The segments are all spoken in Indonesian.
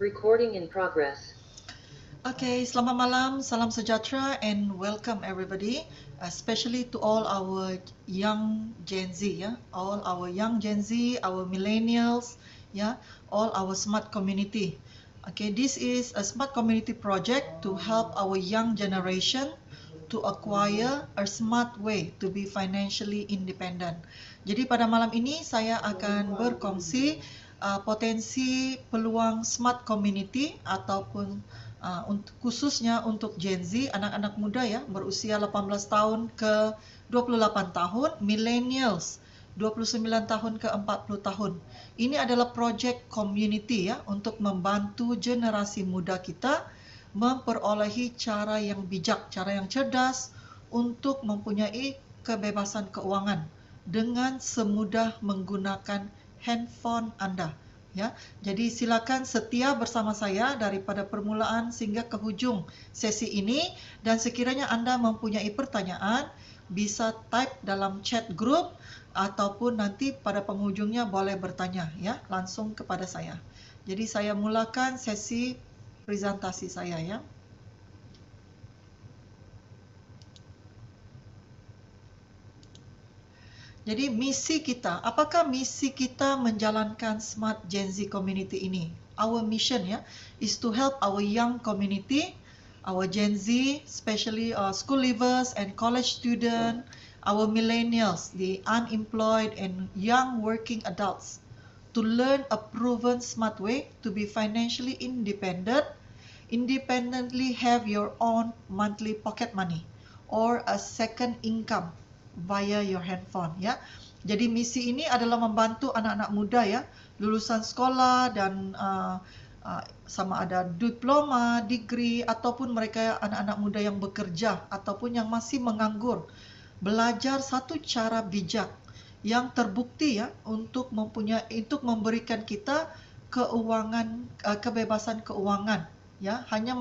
Recording in progress. Okay, selamat malam, salam sejahtera, and welcome everybody, especially to all our young Gen Z, all our young Gen Z, our millennials, all our smart community. Okay, this is a smart community project to help our young generation to acquire a smart way to be financially independent. Jadi pada malam ini saya akan berkongsi potensi peluang smart community ataupun khususnya untuk Gen Z, anak-anak muda ya, berusia 18 tahun ke 28 tahun, millennials 29 tahun ke 40 tahun. Ini adalah project community ya, untuk membantu generasi muda kita memperolehi cara yang bijak, cara yang cerdas untuk mempunyai kebebasan keuangan dengan semudah menggunakan handphone Anda. Ya, jadi silakan setia bersama saya daripada permulaan sehingga ke hujung sesi ini, dan sekiranya Anda mempunyai pertanyaan bisa type dalam chat group ataupun nanti pada penghujungnya boleh bertanya ya langsung kepada saya. Jadi saya mulakan sesi presentasi saya ya. Jadi misi kita, apakah misi kita menjalankan Smart Gen Z Community ini? Our mission ya is to help our young community, our Gen Z, especially school leavers and college student, our millennials, the unemployed and young working adults, to learn a proven smart way to be financially independent, independently have your own monthly pocket money or a second income via your handphone ya. Jadi misi ini adalah membantu anak-anak muda ya, lulusan sekolah dan sama ada diploma, degree ataupun mereka anak-anak muda yang bekerja ataupun yang masih menganggur, belajar satu cara bijak yang terbukti ya untuk memberikan kita keuangan, kebebasan keuangan ya, hanya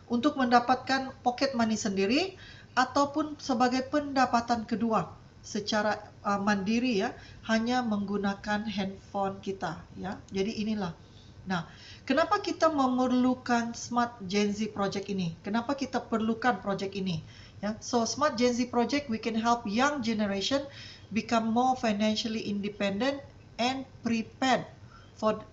untuk mendapatkan pocket money sendiri ataupun sebagai pendapatan kedua secara mandiri ya, hanya menggunakan handphone kita ya. Jadi inilah. Nah, kenapa kita memerlukan Smart Gen Z Project ini? Kenapa kita perlukan project ini? Ya, so Smart Gen Z Project we can help young generation become more financially independent and prepared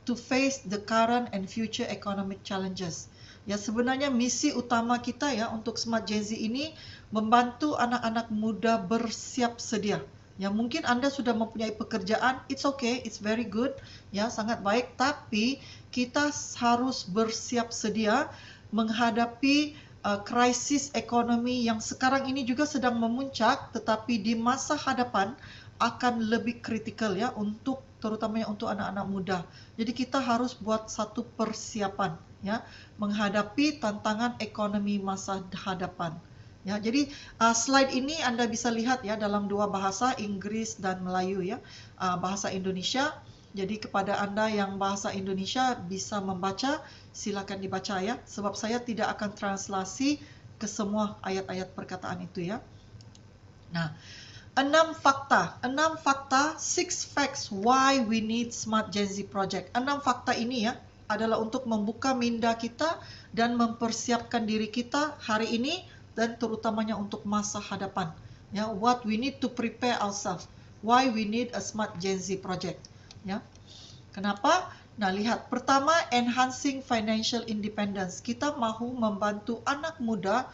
to face the current and future economic challenges. Ya, sebenarnya misi utama kita ya untuk Smart Gen Z ini membantu anak-anak muda bersiap sedia. Ya, mungkin Anda sudah mempunyai pekerjaan, it's okay, it's very good, ya, sangat baik, tapi kita harus bersiap sedia menghadapi krisis ekonomi yang sekarang ini juga sedang memuncak, tetapi di masa hadapan akan lebih kritikal ya, terutamanya untuk anak-anak muda. Jadi kita harus buat satu persiapan ya menghadapi tantangan ekonomi masa hadapan. Ya, jadi slide ini Anda bisa lihat ya dalam dua bahasa, Inggris dan Melayu ya. Bahasa Indonesia. Jadi kepada Anda yang bahasa Indonesia bisa membaca, silakan dibaca ya, sebab saya tidak akan translasi ke semua ayat-ayat perkataan itu ya. Nah, 6 fakta, 6 facts why we need Smart Gen Z Project. 6 fakta ini ya adalah untuk membuka minda kita dan mempersiapkan diri kita hari ini dan terutamanya untuk masa hadapan. Ya, what we need to prepare ourselves. Why we need a Smart Gen Z Project. Ya. Kenapa? Nah, lihat. Pertama, enhancing financial independence. Kita mahu membantu anak muda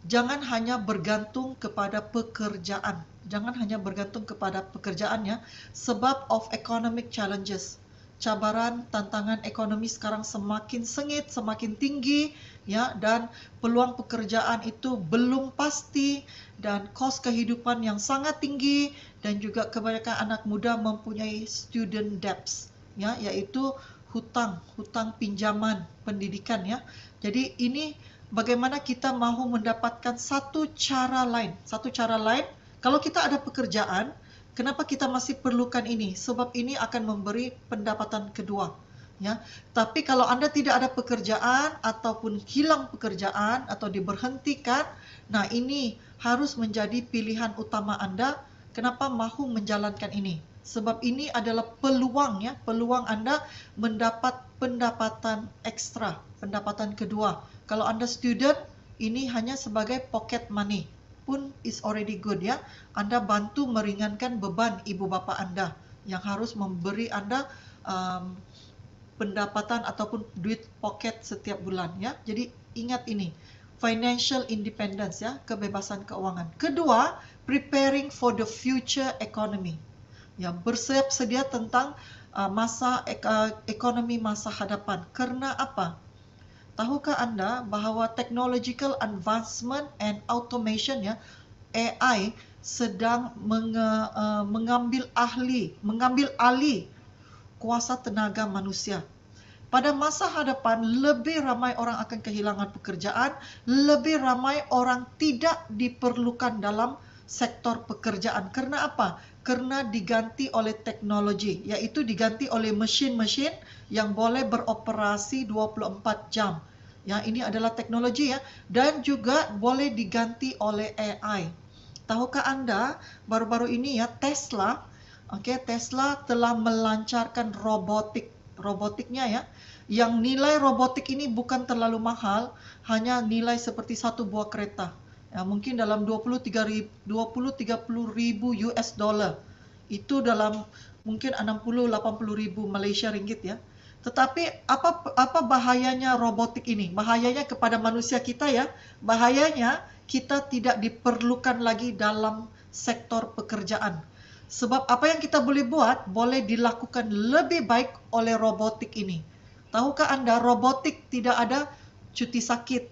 jangan hanya bergantung kepada pekerjaan. Jangan hanya bergantung kepada pekerjaannya sebab of economic challenges. Cabaran, tantangan ekonomi sekarang semakin sengit, semakin tinggi ya, dan peluang pekerjaan itu belum pasti dan kos kehidupan yang sangat tinggi, dan juga kebanyakan anak muda mempunyai student debts ya, yaitu hutang pinjaman pendidikan ya. Jadi ini bagaimana kita mahu mendapatkan satu cara lain. Kalau kita ada pekerjaan, kenapa kita masih perlukan ini? Sebab ini akan memberi pendapatan kedua. Ya, tapi kalau Anda tidak ada pekerjaan ataupun hilang pekerjaan atau diberhentikan, nah ini harus menjadi pilihan utama Anda. Kenapa mahu menjalankan ini? sebab ini adalah peluang ya, peluang Anda mendapat pendapatan ekstra, pendapatan kedua. Kalau Anda student, ini hanya sebagai pocket money pun is already good ya. Anda bantu meringankan beban ibu bapa Anda yang harus memberi Anda pendapatan ataupun duit pocket setiap bulan ya. Jadi ingat ini, financial independence ya, kebebasan keuangan. Kedua, preparing for the future economy. Ya, bersiap sedia tentang ekonomi masa hadapan. Karena apa? Tahukah Anda bahawa technological advancement and automation ya, AI sedang mengambil alih kuasa tenaga manusia. Pada masa hadapan, lebih ramai orang akan kehilangan pekerjaan, lebih ramai orang tidak diperlukan dalam sektor pekerjaan. Karena apa? Karena diganti oleh teknologi, yaitu diganti oleh mesin-mesin yang boleh beroperasi 24 jam. Ya, ini adalah teknologi ya, dan juga boleh diganti oleh AI. Tahukah Anda, baru-baru ini ya, Tesla telah melancarkan robotiknya ya, yang nilai robotik ini bukan terlalu mahal, hanya nilai seperti satu buah kereta. Ya, mungkin dalam 20-30 ribu US dollar. Itu dalam mungkin 60-80 ribu Malaysia ringgit ya. Tetapi apa bahayanya robotik ini? Bahayanya kepada manusia kita ya. Bahayanya kita tidak diperlukan lagi dalam sektor pekerjaan. Sebab apa yang kita boleh buat boleh dilakukan lebih baik oleh robotik ini. Tahukah Anda, robotik tidak ada cuti sakit,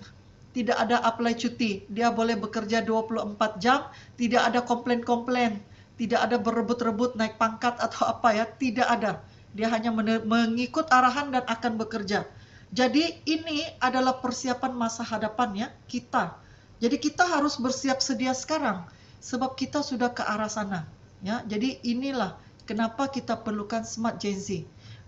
tidak ada apply cuti. Dia boleh bekerja 24 jam, tidak ada komplain-komplain, tidak ada berebut-rebut naik pangkat atau apa ya, tidak ada. Dia hanya mengikut arahan dan akan bekerja. Jadi ini adalah persiapan masa hadapan ya, kita. Jadi kita harus bersiap sedia sekarang, sebab kita sudah ke arah sana. Ya, jadi inilah kenapa kita perlukan Smart Gen Z.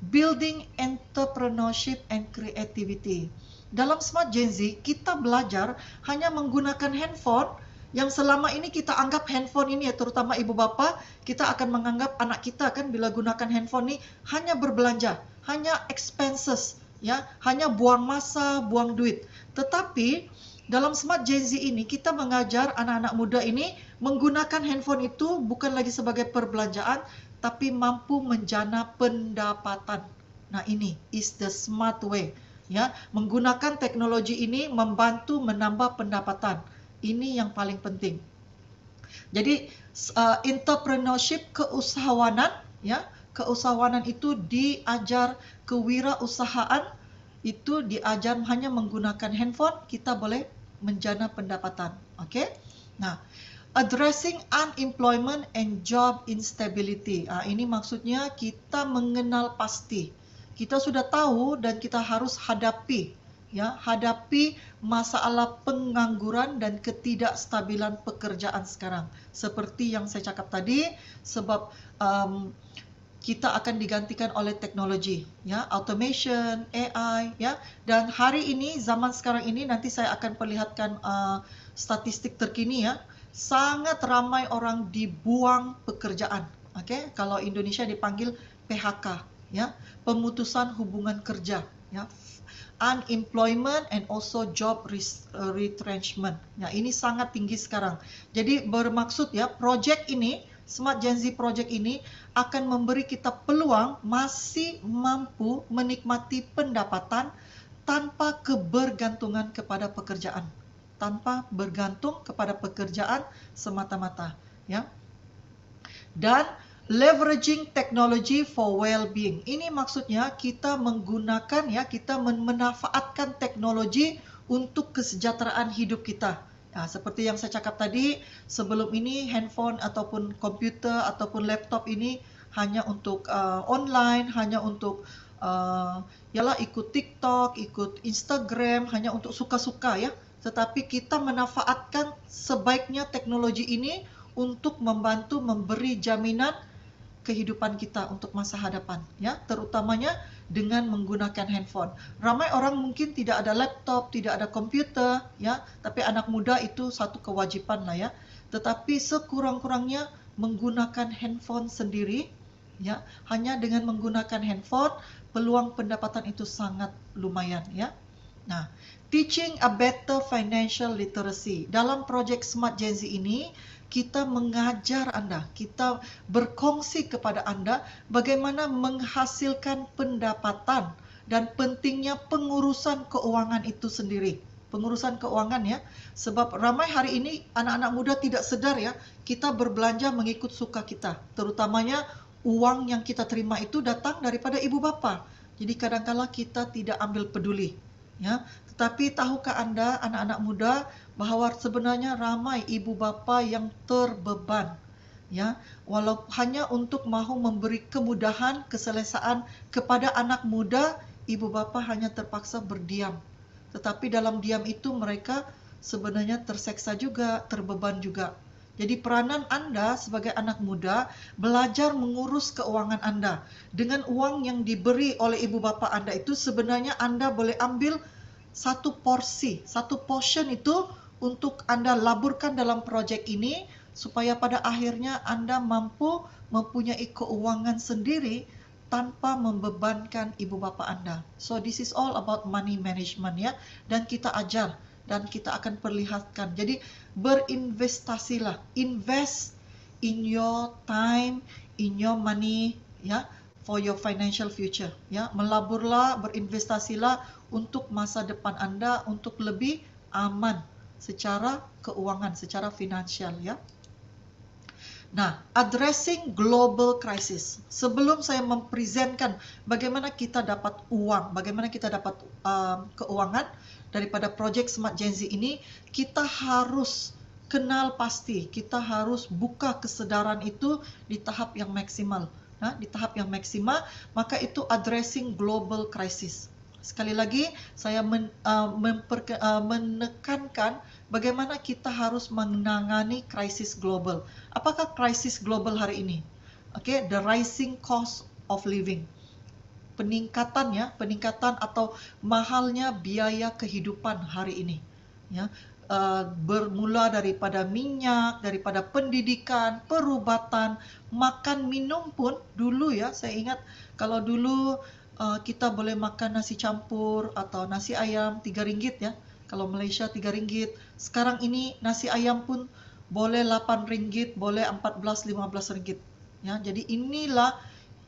Building entrepreneurship and creativity. Dalam Smart Gen Z, kita belajar hanya menggunakan handphone yang selama ini kita anggap handphone ini ya, terutama ibu bapa, kita akan menganggap anak kita kan bila gunakan handphone ini hanya berbelanja, hanya expenses, ya, hanya buang masa, buang duit. Tetapi dalam Smart Gen Z ini kita mengajar anak-anak muda ini menggunakan handphone itu bukan lagi sebagai perbelanjaan, tapi mampu menjana pendapatan. Nah, ini is the smart way. Ya, menggunakan teknologi ini membantu menambah pendapatan. Ini yang paling penting. Jadi entrepreneurship, keusahawanan, ya, keusahawanan itu diajar, kewirausahaan itu diajar hanya menggunakan handphone, kita boleh menjana pendapatan. Okey? Nah, addressing unemployment and job instability. Ini maksudnya kita mengenal pasti. Kita sudah tahu dan kita harus hadapi, ya, hadapi masalah pengangguran dan ketidakstabilan pekerjaan sekarang. Seperti yang saya cakap tadi, sebab kita akan digantikan oleh teknologi, ya, automation, AI, ya. Dan hari ini, zaman sekarang ini, nanti saya akan perlihatkan statistik terkini, ya. Sangat ramai orang dibuang pekerjaan. Okey, kalau Indonesia dipanggil PHK, ya, pemutusan hubungan kerja, ya. Unemployment and also job retrenchment. Ya, ini sangat tinggi sekarang. Jadi bermaksud ya, projek ini, Smart Gen Z project ini akan memberi kita peluang masih mampu menikmati pendapatan tanpa kebergantungan kepada pekerjaan. Tanpa bergantung kepada pekerjaan semata-mata, ya. Dan leveraging technology for well-being. Ini maksudnya kita menggunakan, ya, kita memanfaatkan teknologi untuk kesejahteraan hidup kita. Ya, seperti yang saya cakap tadi, sebelum ini handphone ataupun komputer ataupun laptop ini hanya untuk online, hanya untuk yalah ikut TikTok, ikut Instagram, hanya untuk suka-suka, ya. Tetapi kita memanfaatkan sebaiknya teknologi ini untuk membantu memberi jaminan kehidupan kita untuk masa hadapan, ya, terutamanya dengan menggunakan handphone. Ramai orang mungkin tidak ada laptop, tidak ada komputer, ya, tapi anak muda itu satu kewajiban lah, ya. Tetapi sekurang-kurangnya menggunakan handphone sendiri, ya. Hanya dengan menggunakan handphone, peluang pendapatan itu sangat lumayan, ya. Nah, teaching a better financial literacy. Dalam projek Smart Gen Z ini, kita mengajar Anda, kita berkongsi kepada Anda bagaimana menghasilkan pendapatan dan pentingnya pengurusan keuangan itu sendiri. Pengurusan keuangan, ya. Sebab ramai hari ini anak-anak muda tidak sedar, ya, kita berbelanja mengikut suka kita. Terutamanya uang yang kita terima itu datang daripada ibu bapa. Jadi kadang-kala kita tidak ambil peduli, ya. Tetapi tahukah Anda, anak-anak muda, bahwa sebenarnya ramai ibu bapa yang terbeban, ya, walau hanya untuk mahu memberi kemudahan, keselesaan kepada anak muda, ibu bapa hanya terpaksa berdiam. Tetapi dalam diam itu mereka sebenarnya terseksa juga, terbeban juga. Jadi peranan Anda sebagai anak muda belajar mengurus keuangan Anda. Dengan uang yang diberi oleh ibu bapa Anda itu sebenarnya Anda boleh ambil satu porsi, satu portion itu untuk Anda laburkan dalam projek ini supaya pada akhirnya Anda mampu mempunyai keuangan sendiri tanpa membebankan ibu bapa Anda. So this is all about money management, ya. Dan kita ajar dan kita akan perlihatkan. Jadi berinvestasilah, invest in your time, in your money, ya, for your financial future, ya. Melaburlah, berinvestasilah untuk masa depan Anda, untuk lebih aman secara keuangan, secara finansial, ya. Nah, addressing global crisis. Sebelum saya mempresentkan bagaimana kita dapat uang, bagaimana kita dapat keuangan daripada projek Smart Gen Z ini, kita harus kenal pasti, kita harus buka kesedaran itu di tahap yang maksimal. Nah, di tahap yang maksimal, maka itu addressing global crisis. Sekali lagi, saya menekankan bagaimana kita harus menangani krisis global. Apakah krisis global hari ini? Okay, the rising cost of living. Peningkatan atau mahalnya biaya kehidupan hari ini. Ya, bermula daripada minyak, daripada pendidikan, perubatan, makan minum pun dulu, ya. Saya ingat kalau dulu kita boleh makan nasi campur atau nasi ayam RM3, ya. Kalau Malaysia RM3. Sekarang ini nasi ayam pun boleh RM8, boleh RM14-15. Ya, jadi inilah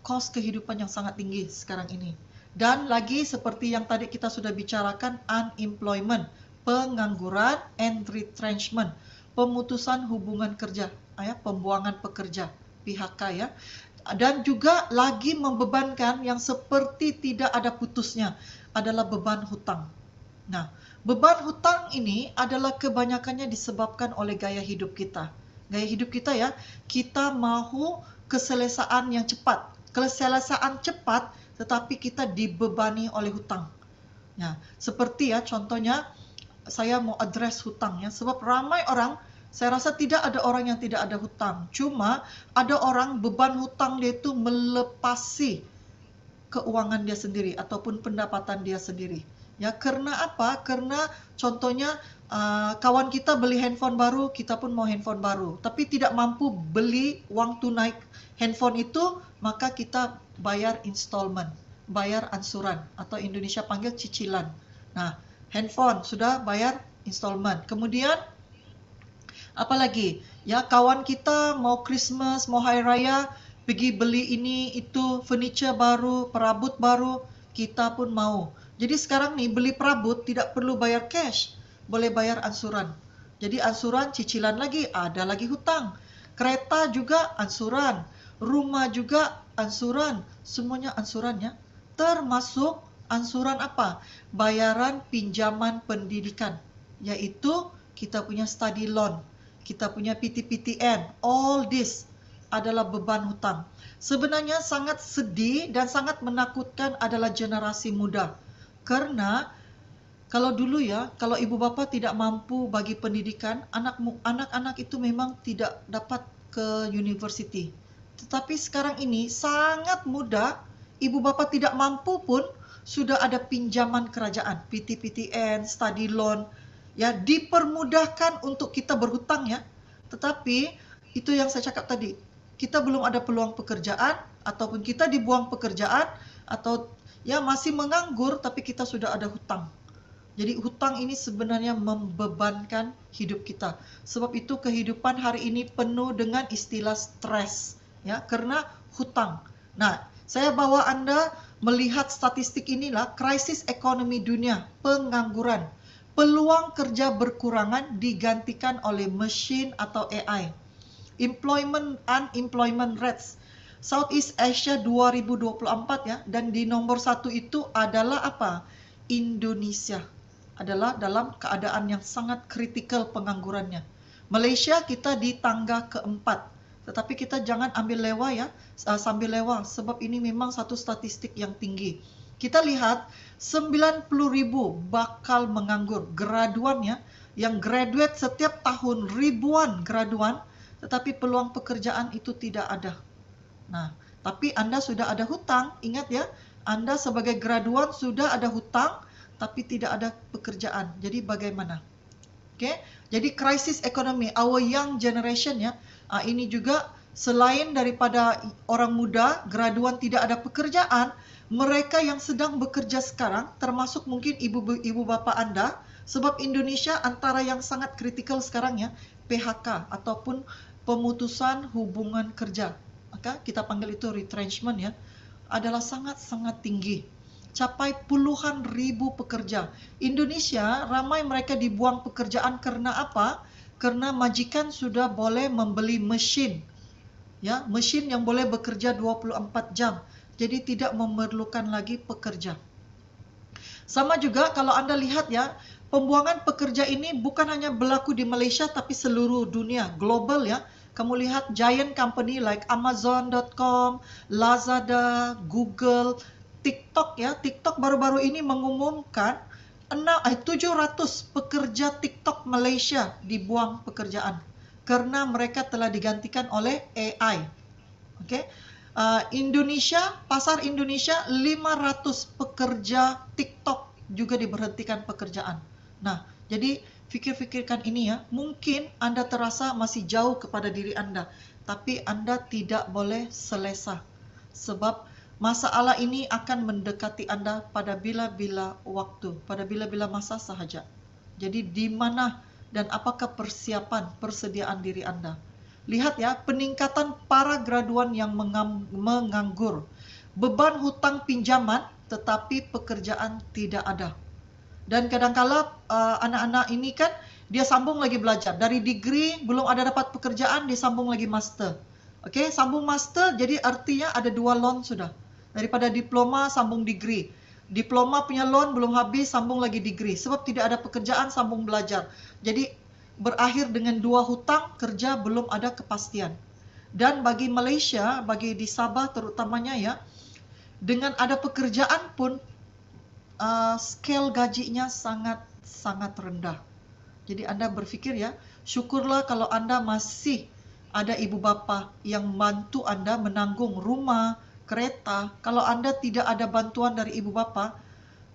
kos kehidupan yang sangat tinggi sekarang ini. Dan lagi seperti yang tadi kita sudah bicarakan, unemployment, pengangguran, and retrenchment, pemutusan hubungan kerja, ya, pembuangan pekerja, PHK, ya. Dan juga lagi membebankan yang seperti tidak ada putusnya adalah beban hutang. Nah, beban hutang ini adalah kebanyakannya disebabkan oleh gaya hidup kita. Gaya hidup kita, ya, kita mahu keselesaan yang cepat. Keselesaan cepat, tetapi kita dibebani oleh hutang. Nah, seperti, ya, contohnya saya mau address hutang, ya, sebab ramai orang, saya rasa tidak ada orang yang tidak ada hutang. Cuma ada orang beban hutang dia itu melepasi keuangan dia sendiri ataupun pendapatan dia sendiri. Ya, karena apa? Karena contohnya kawan kita beli handphone baru, kita pun mau handphone baru, tapi tidak mampu beli uang tunai handphone itu, maka kita bayar installment, bayar ansuran atau Indonesia panggil cicilan. Nah, handphone sudah bayar installment. Kemudian apalagi, ya, kawan kita mau Christmas, mau Hari Raya, pergi beli ini, itu, furniture baru, perabot baru, kita pun mau. Jadi sekarang nih beli perabot tidak perlu bayar cash, boleh bayar ansuran. Jadi ansuran, cicilan lagi, ada lagi hutang. Kereta juga ansuran, rumah juga ansuran, semuanya ansurannya. Termasuk ansuran apa? Bayaran pinjaman pendidikan, yaitu kita punya study loan, kita punya PTPTN, all this adalah beban hutang. Sebenarnya sangat sedih dan sangat menakutkan adalah generasi muda. Karena kalau dulu, ya, kalau ibu bapa tidak mampu bagi pendidikan, anak-anak itu memang tidak dapat ke university. Tetapi sekarang ini sangat mudah, ibu bapa tidak mampu pun sudah ada pinjaman kerajaan, PTPTN, study loan, ya, dipermudahkan untuk kita berhutang, ya. Tetapi itu yang saya cakap tadi, kita belum ada peluang pekerjaan, ataupun kita dibuang pekerjaan, atau ya masih menganggur tapi kita sudah ada hutang. Jadi hutang ini sebenarnya membebankan hidup kita. Sebab itu kehidupan hari ini penuh dengan istilah stres, ya, karena hutang. Nah, saya bawa Anda melihat statistik inilah, krisis ekonomi dunia, pengangguran, peluang kerja berkurangan digantikan oleh mesin atau AI. Employment unemployment rates Southeast Asia 2024 ya, dan di nomor 1 itu adalah apa? Indonesia adalah dalam keadaan yang sangat kritikal penganggurannya. Malaysia kita di tangga keempat. Tetapi kita jangan ambil lewa ya, sambil lewa, sebab ini memang satu statistik yang tinggi. Kita lihat 90.000 bakal menganggur, graduan ya, yang graduate setiap tahun ribuan graduan, tetapi peluang pekerjaan itu tidak ada. Nah, tapi Anda sudah ada hutang, ingat ya, Anda sebagai graduan sudah ada hutang, tapi tidak ada pekerjaan. Jadi bagaimana? Oke, jadi krisis ekonomi, our young generation ya, ini juga selain daripada orang muda, graduan tidak ada pekerjaan, mereka yang sedang bekerja sekarang, termasuk mungkin ibu bapak Anda, sebab Indonesia antara yang sangat kritikal sekarang ya, PHK ataupun pemutusan hubungan kerja. Maka kita panggil itu retrenchment ya, adalah sangat-sangat tinggi. Capai puluhan ribu pekerja. Indonesia ramai mereka dibuang pekerjaan karena apa? Karena majikan sudah boleh membeli mesin. Ya, mesin yang boleh bekerja 24 jam. Jadi tidak memerlukan lagi pekerja. Sama juga kalau Anda lihat ya, pembuangan pekerja ini bukan hanya berlaku di Malaysia tapi seluruh dunia, global ya. Kamu lihat giant company like Amazon.com, Lazada, Google, TikTok ya. TikTok baru-baru ini mengumumkan 700 pekerja TikTok Malaysia dibuang pekerjaan karena mereka telah digantikan oleh AI. Oke. Indonesia, pasar Indonesia 500 pekerja TikTok juga diberhentikan pekerjaan. Nah, jadi fikir-fikirkan ini ya, mungkin Anda terasa masih jauh kepada diri Anda, tapi Anda tidak boleh selesa. Sebab masalah ini akan mendekati Anda pada bila-bila waktu, pada bila-bila masa sahaja. Jadi di mana dan apakah persiapan, persediaan diri Anda? Lihat ya, peningkatan para graduan yang menganggur. Beban hutang pinjaman, tetapi pekerjaan tidak ada. Dan kadang-kala anak-anak ini kan dia sambung lagi belajar. Dari degree belum ada dapat pekerjaan, dia sambung lagi master. Oke, sambung master jadi artinya ada 2 loan sudah. Daripada diploma sambung degree. Diploma punya loan belum habis, sambung lagi degree. Sebab tidak ada pekerjaan, sambung belajar. Jadi berakhir dengan 2 hutang, kerja belum ada kepastian. Dan bagi Malaysia, bagi di Sabah terutamanya ya, dengan ada pekerjaan pun scale gajinya sangat rendah. Jadi Anda berpikir ya, syukurlah kalau Anda masih ada ibu bapa yang bantu Anda menanggung rumah, kereta. Kalau Anda tidak ada bantuan dari ibu bapa,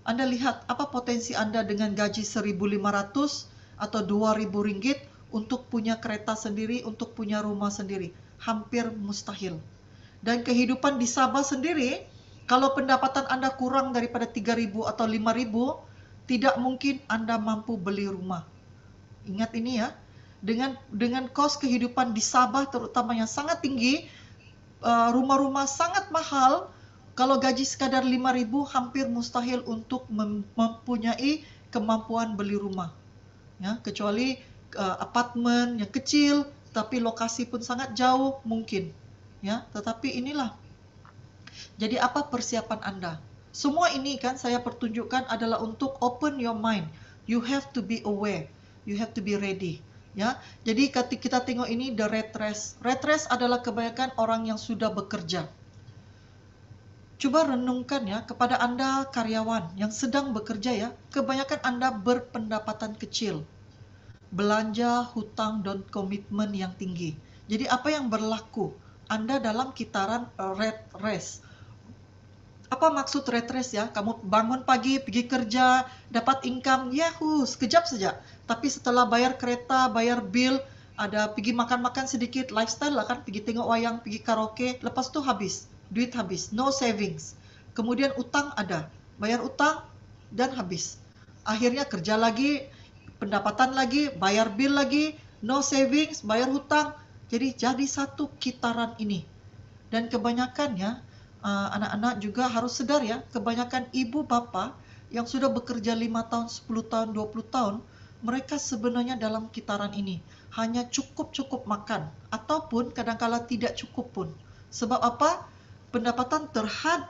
Anda lihat apa potensi Anda dengan gaji 1.500 atau 2.000 ringgit untuk punya kereta sendiri, untuk punya rumah sendiri. Hampir mustahil. Dan kehidupan di Sabah sendiri, kalau pendapatan Anda kurang daripada 3.000 atau 5.000, tidak mungkin Anda mampu beli rumah. Ingat ini ya, dengan kos kehidupan di Sabah terutama yang sangat tinggi, rumah-rumah sangat mahal. Kalau gaji sekadar 5.000, hampir mustahil untuk mempunyai kemampuan beli rumah. Ya, kecuali apartemen yang kecil, tapi lokasi pun sangat jauh mungkin. Ya, tetapi inilah. Jadi apa persiapan Anda? Semua ini kan saya pertunjukkan adalah untuk open your mind. You have to be aware. You have to be ready. Ya, jadi ketika kita tengok ini the red race. Red race adalah kebanyakan orang yang sudah bekerja. Coba renungkan ya kepada Anda karyawan yang sedang bekerja ya, kebanyakan Anda berpendapatan kecil. Belanja, hutang, dan komitmen yang tinggi. Jadi apa yang berlaku? Anda dalam kitaran red race. Apa maksud red race ya? Kamu bangun pagi, pergi kerja, dapat income, yahoo, sekejap saja. Tapi setelah bayar kereta, bayar bill, ada pergi makan-makan sedikit, lifestyle lah kan, pergi tengok wayang, pergi karaoke, lepas itu habis. duit habis, no savings. Kemudian utang ada, bayar utang dan habis. Akhirnya kerja lagi, pendapatan lagi, bayar bill lagi, no savings, bayar hutang. Jadi satu kitaran ini. Dan kebanyakannya anak-anak juga harus sadar ya, kebanyakan ibu bapa yang sudah bekerja 5 tahun, 10 tahun, 20 tahun, mereka sebenarnya dalam kitaran ini hanya cukup makan ataupun kadang-kala tidak cukup pun. Sebab apa? Pendapatan terhad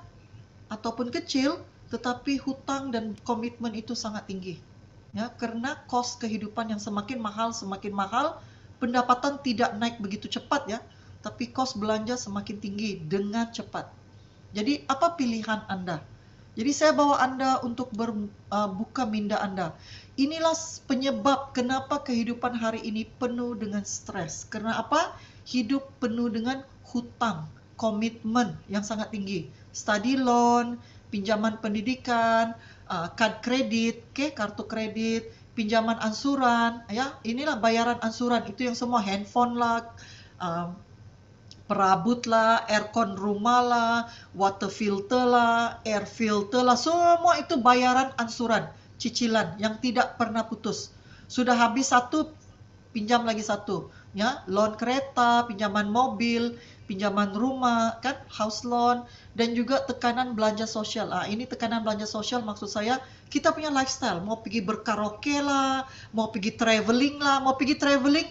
ataupun kecil, tetapi hutang dan komitmen itu sangat tinggi. Ya, karena kos kehidupan yang semakin mahal, pendapatan tidak naik begitu cepat ya, tapi kos belanja semakin tinggi dengan cepat. Jadi apa pilihan Anda? Jadi saya bawa Anda untuk berbuka minda Anda. Inilah penyebab kenapa kehidupan hari ini penuh dengan stres. Karena apa? Hidup penuh dengan hutang, komitmen yang sangat tinggi. Study loan, pinjaman pendidikan, kad kredit, kartu kredit, pinjaman ansuran, ya. Inilah bayaran ansuran, itu yang semua, handphone lah, perabot lah, aircon rumah lah, water filter lah, air filter lah, semua itu bayaran ansuran, cicilan yang tidak pernah putus. Sudah habis satu, pinjam lagi satu, ya, loan kereta, pinjaman mobil, pinjaman rumah, kan, house loan, dan juga tekanan belanja sosial. Ini tekanan belanja sosial maksud saya, kita punya lifestyle, mau pergi berkaraoke lah, mau pergi traveling lah,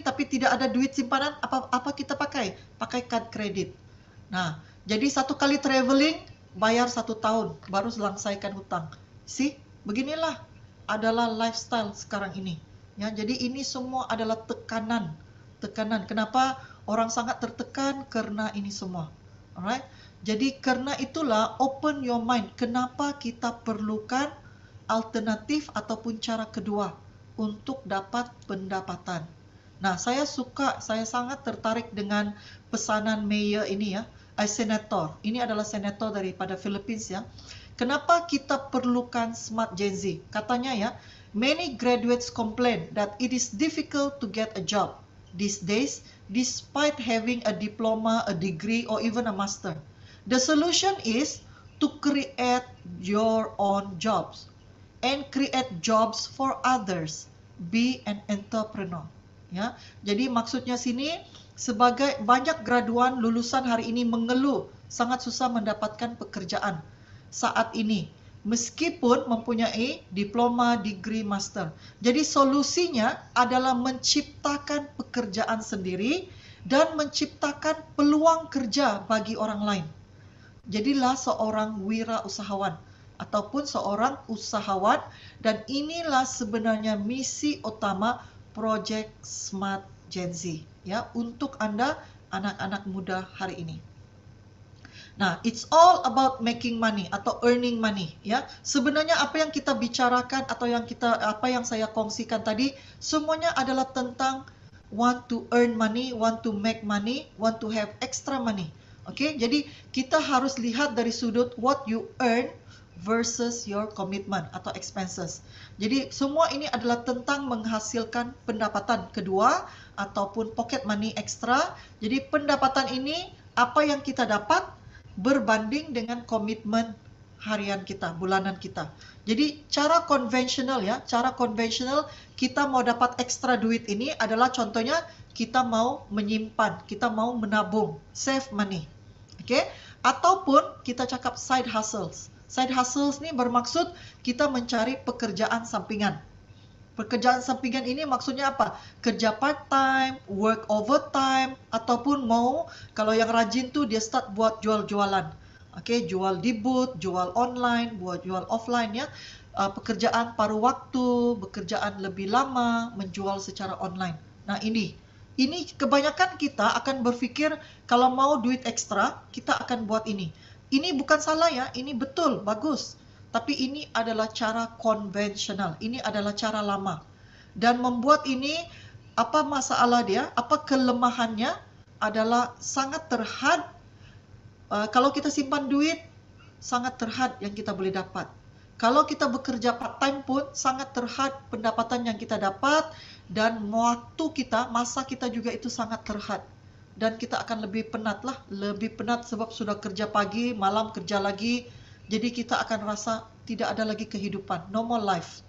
tapi tidak ada duit simpanan, apa kita pakai? Pakai kad kredit. Nah, jadi satu kali traveling, bayar 1 tahun, baru selesaikan hutang. Beginilah adalah lifestyle sekarang ini. Ya, jadi ini semua adalah tekanan. Kenapa orang sangat tertekan? Karena ini semua. Alright? Jadi karena itulah open your mind. Kenapa kita perlukan alternatif ataupun cara kedua untuk dapat pendapatan. Nah, saya sangat tertarik dengan pesanan mayor ini ya, senator. Ini adalah senator daripada Philippines ya. Kenapa kita perlukan Smart Gen Z? Katanya ya, many graduates complain that it is difficult to get a job these days despite having a diploma, a degree, or even a master. The solution is to create your own jobs and create jobs for others. Be an entrepreneur. Ya, jadi maksudnya sini sebagai banyak graduan lulusan hari ini mengeluh sangat susah mendapatkan pekerjaan saat ini meskipun mempunyai diploma, degree, master. Jadi solusinya adalah menciptakan pekerjaan sendiri dan menciptakan peluang kerja bagi orang lain. Jadilah seorang wirausahawan ataupun seorang usahawan, dan inilah sebenarnya misi utama Project Smart Gen Z ya, untuk Anda anak-anak muda hari ini. Nah, it's all about making money atau earning money ya. Sebenarnya apa yang kita bicarakan atau apa yang saya kongsikan tadi semuanya adalah tentang want to earn money, want to make money, want to have extra money. Oke, jadi kita harus lihat dari sudut what you earn versus your commitment atau expenses. Jadi semua ini adalah tentang menghasilkan pendapatan kedua ataupun pocket money ekstra. Jadi pendapatan ini apa yang kita dapat berbanding dengan komitmen harian kita, bulanan kita. Jadi cara konvensional ya, kita mau dapat ekstra duit ini adalah contohnya kita mau menyimpan, kita mau menabung, save money. Oke? Ataupun kita cakap side hustles. Side hustles ini bermaksud kita mencari pekerjaan sampingan. Pekerjaan sampingan ini maksudnya apa? Kerja part-time, work overtime, ataupun kalau yang rajin tuh dia start buat jual-jualan. Oke, jual di booth, jual online, buat jual offline ya. Pekerjaan paruh waktu, pekerjaan lebih lama, menjual secara online. Nah ini kebanyakan kita akan berpikir kalau mau duit ekstra, kita akan buat ini. Ini bukan salah ya, ini betul, bagus. Tapi ini adalah cara konvensional, ini adalah cara lama. Dan membuat ini, apa masalah dia, apa kelemahannya adalah sangat terhad. Kalau kita simpan duit, sangat terhad yang kita boleh dapat. Kalau kita bekerja part-time pun, sangat terhad pendapatan yang kita dapat. Dan waktu kita, masa kita juga itu sangat terhad. dan kita akan lebih penat lah, lebih penat sebab sudah kerja pagi, malam kerja lagi, jadi kita akan rasa tidak ada lagi kehidupan, no more life.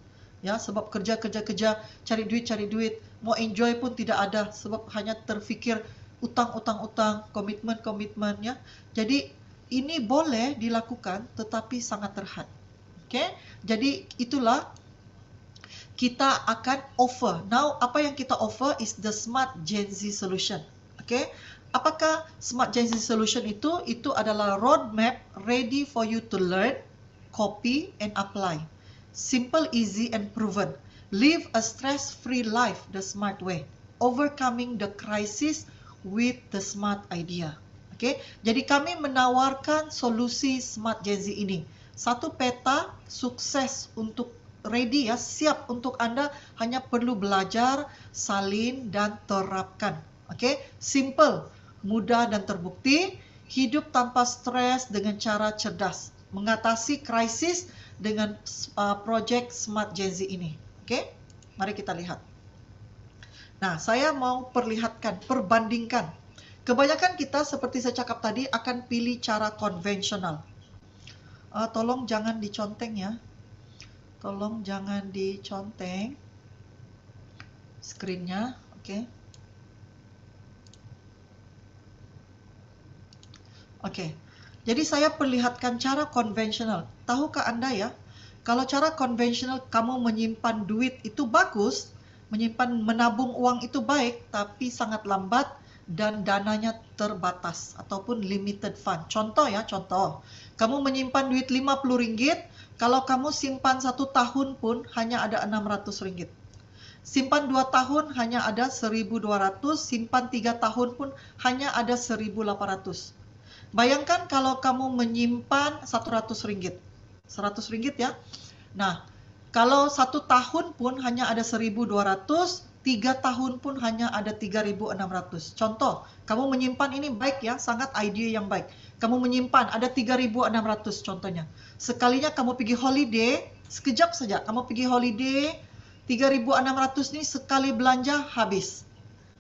Ya, sebab kerja, cari duit, mau enjoy pun tidak ada, sebab hanya terfikir utang, komitmen ya. Jadi ini boleh dilakukan, tetapi sangat terhad. Okay? Jadi itulah kita akan offer. Now, apa yang kita offer is the Smart Gen Z Solution. Okay? Apakah Smart Gen Z Solution itu? Itu adalah roadmap ready for you to learn, copy, and apply. Simple, easy, and proven. Live a stress-free life the smart way. Overcoming the crisis with the smart idea. Okay? Jadi kami menawarkan solusi Smart Gen Z ini. Satu peta sukses untuk ready ya, siap untuk Anda, hanya perlu belajar, salin, dan terapkan. Okay? Simple, mudah dan terbukti, hidup tanpa stres dengan cara cerdas, mengatasi krisis dengan project Smart Gen Z ini. Okay? Mari kita lihat. Nah, saya mau perbandingkan. Kebanyakan kita seperti saya cakap tadi akan pilih cara konvensional. Tolong jangan diconteng ya. Tolong jangan diconteng screen-nya, oke. Oke. Jadi saya perlihatkan cara konvensional. Tahukah Anda ya, kalau cara konvensional kamu menyimpan duit itu bagus, menabung uang itu baik, tapi sangat lambat dan dananya terbatas ataupun limited fund. Contoh ya, kamu menyimpan duit Rp50, kalau kamu simpan 1 tahun pun hanya ada Rp600. Simpan 2 tahun hanya ada Rp1.200, simpan 3 tahun pun hanya ada Rp1.800. Bayangkan kalau kamu menyimpan Rp100. Rp100 ya. Nah, kalau 1 tahun pun hanya ada Rp1.200, 3 tahun pun hanya ada Rp3.600. Contoh, kamu menyimpan ini baik ya, sangat ide yang baik. Kamu menyimpan ada Rp3.600 contohnya. Sekalinya kamu pergi holiday, sekejap saja kamu pergi holiday, Rp3.600 ini sekali belanja habis.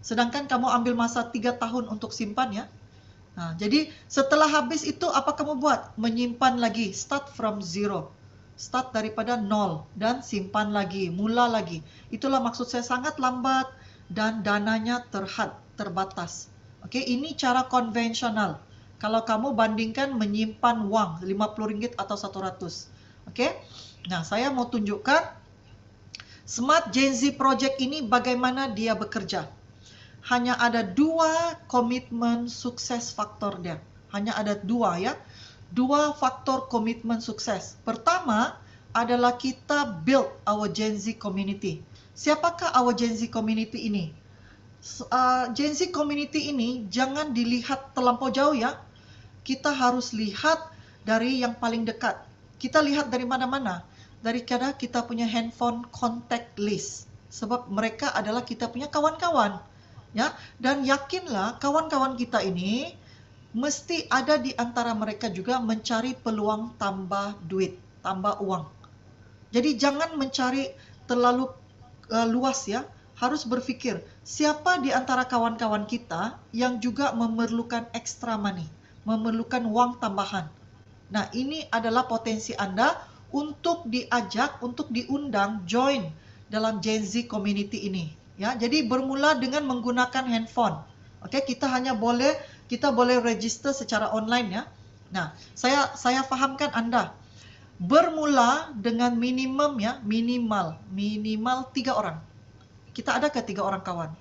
Sedangkan kamu ambil masa 3 tahun untuk simpan ya. Nah, jadi setelah habis itu apa kamu buat? Menyimpan lagi, start from zero. Start daripada nol dan simpan lagi, mula lagi. Itulah maksud saya, sangat lambat dan dananya terbatas. Oke, ini cara konvensional. Kalau kamu bandingkan menyimpan uang Rp50 atau Rp100. Oke. Nah, saya mau tunjukkan Smart Gen Z Project ini bagaimana dia bekerja. Hanya ada 2 komitmen sukses faktor dia. Hanya ada 2 ya. 2 faktor komitmen sukses. Pertama adalah kita build our Gen Z community. Siapakah our Gen Z community ini? Gen Z community ini jangan dilihat terlampau jauh ya. Kita harus lihat dari yang paling dekat. Kita lihat dari mana-mana. Daripada kita punya handphone contact list. Sebab mereka adalah kita punya kawan-kawan. Ya, dan yakinlah kawan-kawan kita ini mesti ada di antara mereka juga mencari peluang tambah duit, tambah uang. Jadi jangan mencari terlalu luas ya. Harus berpikir, siapa di antara kawan-kawan kita yang juga memerlukan extra money, memerlukan uang tambahan. Nah, ini adalah potensi Anda untuk diajak, untuk diundang join dalam Gen Z community ini. Ya, jadi bermula dengan menggunakan handphone. Oke, kita boleh register secara online ya. Nah, saya fahamkan Anda. Bermula dengan minimal 3 orang. Kita ada ke 3 orang kawan?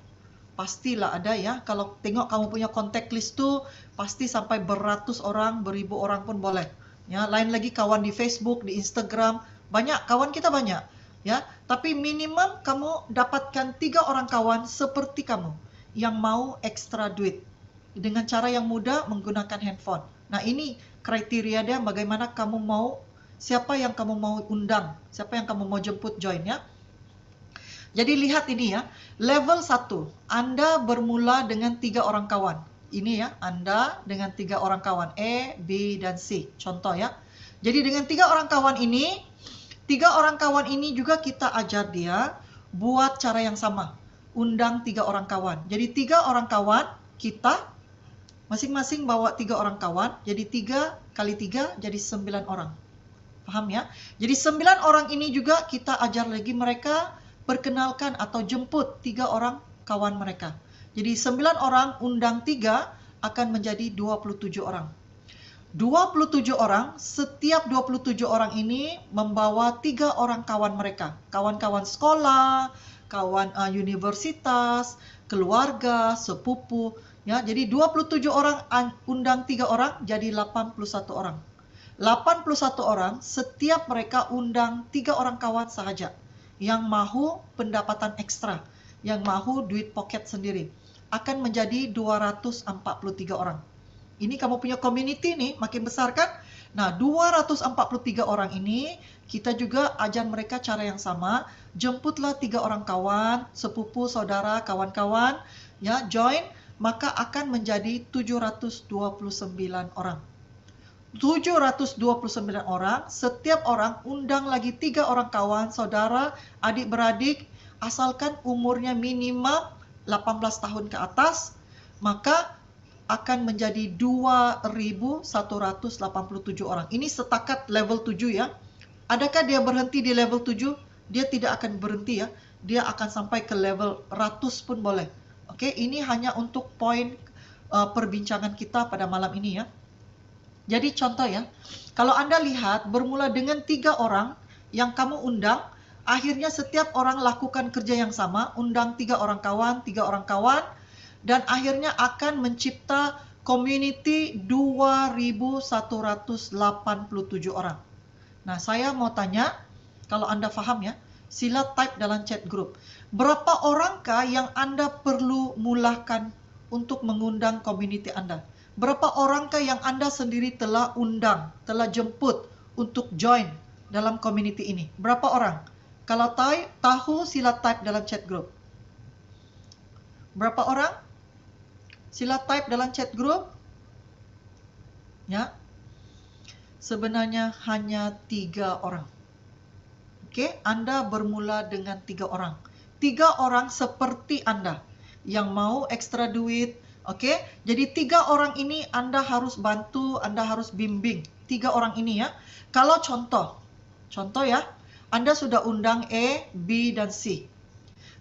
Pastilah ada ya. Kalau tengok kamu punya contact list tuh pasti sampai beratus orang, beribu orang pun boleh. Ya, lain lagi kawan di Facebook, di Instagram, banyak kawan kita banyak. Ya, tapi minimum kamu dapatkan 3 orang kawan seperti kamu yang mau ekstra duit dengan cara yang mudah menggunakan handphone. Nah, ini kriteria dia bagaimana kamu mau, siapa yang kamu mau undang, siapa yang kamu mau jemput join ya. Jadi lihat ini ya, level 1, Anda bermula dengan 3 orang kawan. Ini ya, Anda dengan 3 orang kawan, A, B, dan C. Contoh ya. Jadi dengan 3 orang kawan ini, 3 orang kawan ini juga kita ajar dia buat cara yang sama. Undang 3 orang kawan. Jadi 3 orang kawan kita Masing-masing bawa 3 orang kawan, jadi 3 kali 3 jadi 9 orang. Paham ya? Jadi 9 orang ini juga kita ajar lagi mereka perkenalkan atau jemput 3 orang kawan mereka. Jadi 9 orang undang 3 akan menjadi 27 orang. 27 orang, setiap 27 orang ini membawa 3 orang kawan mereka. Kawan-kawan sekolah, kawan universitas, keluarga, sepupu. Ya, jadi 27 orang undang 3 orang, jadi 81 orang. 81 orang, setiap mereka undang 3 orang kawan sahaja. Yang mahu pendapatan ekstra, yang mahu duit pocket sendiri. Akan menjadi 243 orang. Ini kamu punya community nih, makin besar kan? Nah, 243 orang ini, kita juga ajar mereka cara yang sama. Jemputlah 3 orang kawan, sepupu, saudara, kawan-kawan, ya, join, maka akan menjadi 729 orang. 729 orang, setiap orang undang lagi 3 orang kawan, saudara, adik-beradik, asalkan umurnya minimal 18 tahun ke atas, maka akan menjadi 2.187 orang. Ini setakat level 7 ya. Adakah dia berhenti di level 7? Dia tidak akan berhenti ya. Dia akan sampai ke level 100 pun boleh. Oke, ini hanya untuk poin perbincangan kita pada malam ini ya. Jadi contoh ya, kalau Anda lihat bermula dengan 3 orang yang kamu undang, akhirnya setiap orang lakukan kerja yang sama, undang 3 orang kawan, 3 orang kawan, dan akhirnya akan mencipta community 2.187 orang. Nah, saya mau tanya, kalau Anda paham ya, sila type dalam chat group. Berapa orangkah yang Anda perlu mulakan untuk mengundang community Anda? Berapa orangkah yang Anda sendiri telah undang, telah jemput untuk join dalam community ini? Berapa orang? Kalau tahu, sila type dalam chat group. Berapa orang? Sila type dalam chat group. Ya. Sebenarnya hanya 3 orang. Oke, Anda bermula dengan 3 orang. 3 orang seperti Anda yang mau ekstra duit. Oke, jadi 3 orang ini Anda harus bantu, Anda harus bimbing. 3 orang ini ya. Kalau contoh ya, Anda sudah undang E, B, dan C.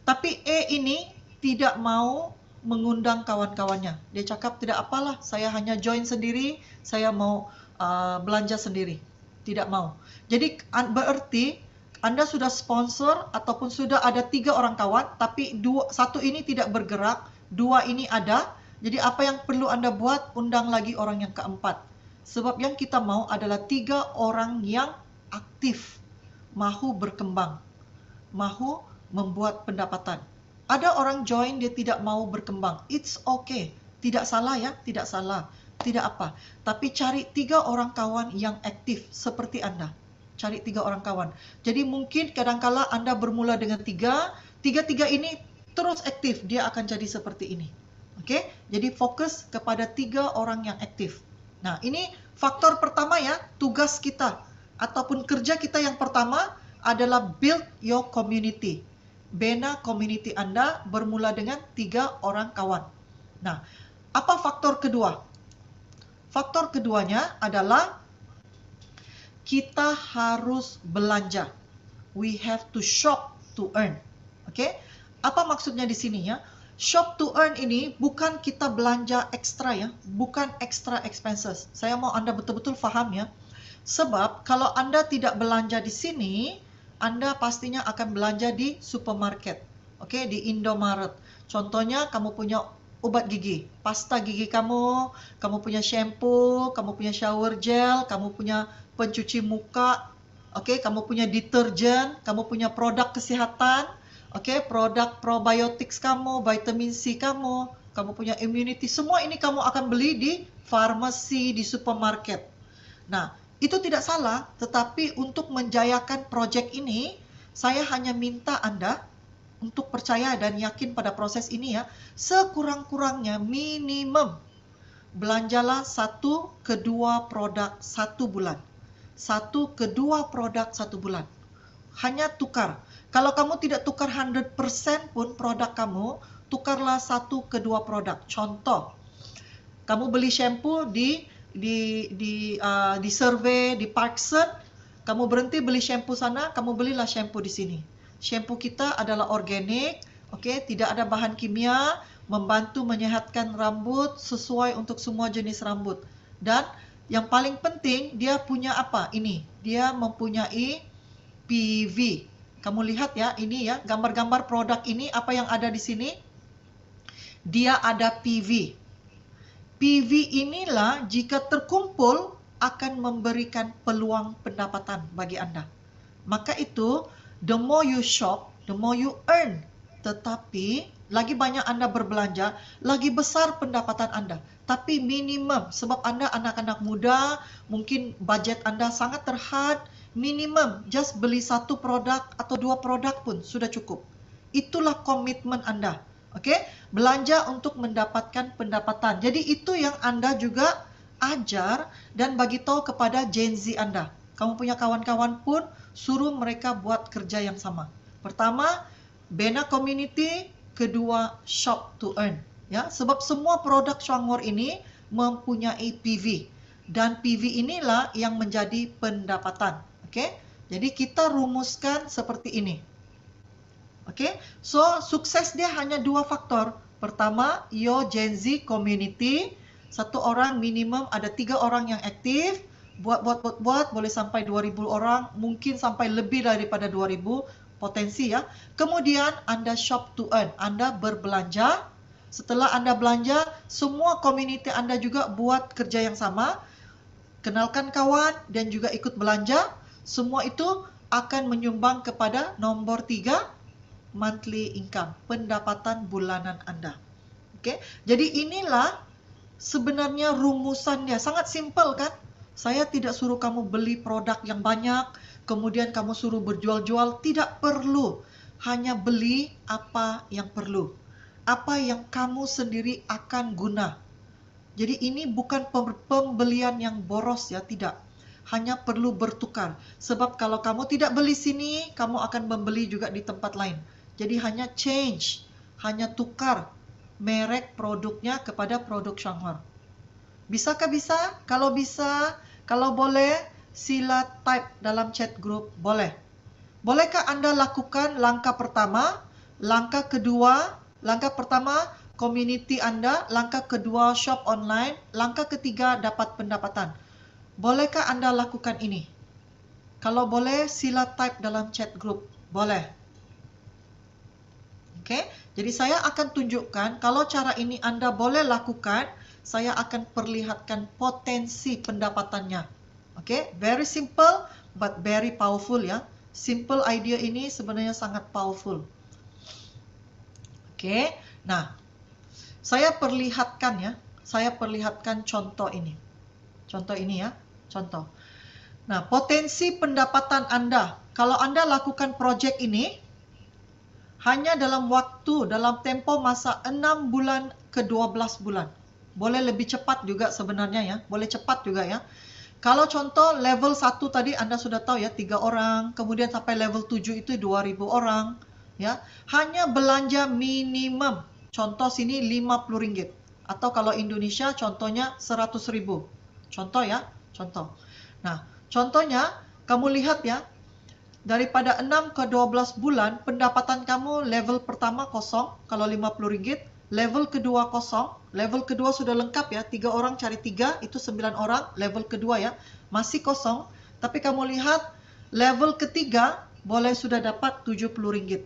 Tapi E ini tidak mau mengundang kawan-kawannya. Dia cakap, tidak apalah, saya hanya join sendiri, saya mau belanja sendiri. Tidak mau. Jadi berarti Anda sudah sponsor ataupun sudah ada 3 orang kawan, tapi 1 ini tidak bergerak, 2 ini ada. Jadi apa yang perlu Anda buat? Undang lagi orang yang keempat. Sebab yang kita mau adalah 3 orang yang aktif, mahu berkembang, mahu membuat pendapatan. Ada orang join, dia tidak mau berkembang. It's okay. Tidak salah ya, tidak salah. Tidak apa. Tapi cari 3 orang kawan yang aktif seperti Anda. Cari 3 orang kawan. Jadi mungkin kadangkala Anda bermula dengan 3 ini terus aktif, dia akan jadi seperti ini. Oke, jadi fokus kepada 3 orang yang aktif. Nah, ini faktor pertama ya, tugas kita ataupun kerja kita yang pertama adalah build your community. Bina community Anda bermula dengan 3 orang kawan. Nah, apa faktor kedua? Faktor keduanya adalah kita harus belanja. We have to shop to earn. Oke? Apa maksudnya di sini ya? Shop to earn ini bukan kita belanja ekstra ya, bukan extra expenses. Saya mau Anda betul-betul paham ya. Sebab kalau Anda tidak belanja di sini, Anda pastinya akan belanja di supermarket. Oke, di Indomaret. Contohnya kamu punya obat gigi, pasta gigi kamu punya shampoo, kamu punya shower gel, kamu punya pencuci muka, oke, kamu punya deterjen, kamu punya produk kesehatan. Oke, produk probiotics kamu, vitamin C kamu punya immunity, semua ini kamu akan beli di farmasi, di supermarket. Nah, itu tidak salah, tetapi untuk menjayakan proyek ini, saya hanya minta Anda untuk percaya dan yakin pada proses ini ya, sekurang-kurangnya minimum belanjalah 1 ke 2 produk 1 bulan. 1 ke 2 produk 1 bulan. Hanya tukar. Kalau kamu tidak tukar 100% pun produk kamu, tukarlah 1 ke 2 produk. Contoh, Kamu beli shampoo di Survey, di Parkson, kamu berhenti beli shampoo sana, kamu belilah shampoo di sini. Shampoo kita adalah organik, oke, tidak ada bahan kimia, membantu menyehatkan rambut sesuai untuk semua jenis rambut. Dan yang paling penting, dia punya apa? Ini, dia mempunyai PV. Kamu lihat ya, ini ya, gambar-gambar produk ini, apa yang ada di sini? Dia ada PV. PV inilah jika terkumpul akan memberikan peluang pendapatan bagi Anda. Maka itu, the more you shop, the more you earn. Tetapi, lagi banyak Anda berbelanja, lagi besar pendapatan Anda. Tapi minimum, sebab Anda anak-anak muda, mungkin budget Anda sangat terhad, minimum, just beli satu produk atau dua produk pun sudah cukup. Itulah komitmen Anda. Oke, belanja untuk mendapatkan pendapatan. Jadi itu yang Anda juga ajar dan bagi tahu kepada Gen Z Anda. Kamu punya kawan-kawan pun suruh mereka buat kerja yang sama. Pertama, bina community, kedua shop to earn. Ya, sebab semua produk Shuangmor ini mempunyai PV dan PV inilah yang menjadi pendapatan. Oke, jadi kita rumuskan seperti ini. Oke, so sukses dia hanya dua faktor. Pertama, your Gen Z community, satu orang minimum ada 3 orang yang aktif, buat, boleh sampai 2.000 orang, mungkin sampai lebih daripada 2.000 potensi ya. Kemudian Anda shop to earn, Anda berbelanja. Setelah Anda belanja, semua community Anda juga buat kerja yang sama, kenalkan kawan dan juga ikut belanja. Semua itu akan menyumbang kepada nomor 3, monthly income, pendapatan bulanan Anda. Oke, jadi inilah sebenarnya rumusannya. Sangat simpel kan? Saya tidak suruh kamu beli produk yang banyak, kemudian kamu suruh berjual-jual. Tidak perlu. Hanya beli apa yang perlu. Apa yang kamu sendiri akan guna. Jadi ini bukan pembelian yang boros ya, tidak. Hanya perlu bertukar. Sebab kalau kamu tidak beli sini, kamu akan membeli juga di tempat lain. Jadi hanya change, hanya tukar merek produknya kepada produk Shuangmor. Bisakah bisa? Kalau bisa, kalau boleh, sila type dalam chat group, boleh. Bolehkah Anda lakukan langkah pertama, langkah kedua, langkah pertama, community Anda, langkah kedua, shop online, langkah ketiga, dapat pendapatan. Bolehkah Anda lakukan ini? Kalau boleh, sila type dalam chat group, boleh. Oke, jadi saya akan tunjukkan kalau cara ini Anda boleh lakukan, saya akan perlihatkan potensi pendapatannya. Oke, very simple but very powerful ya. Simple idea ini sebenarnya sangat powerful. Oke, nah, saya perlihatkan ya. Saya perlihatkan contoh ini. Contoh ini ya, contoh. Nah, potensi pendapatan Anda. Kalau Anda lakukan project ini, hanya dalam waktu, dalam tempo masa 6 bulan ke 12 bulan. Boleh lebih cepat juga sebenarnya ya. Boleh cepat juga ya. Kalau contoh level 1 tadi Anda sudah tahu ya, 3 orang. Kemudian sampai level 7 itu 2.000 orang. Ya, hanya belanja minimum. Contoh sini RM50. Atau kalau Indonesia contohnya 100.000. Contoh ya, contoh. Nah, contohnya kamu lihat ya. Daripada 6 ke 12 bulan, pendapatan kamu level pertama kosong, kalau RM50, level kedua kosong, level kedua sudah lengkap ya, 3 orang cari 3, itu 9 orang, level kedua ya, masih kosong, tapi kamu lihat, level ketiga, boleh sudah dapat RM70.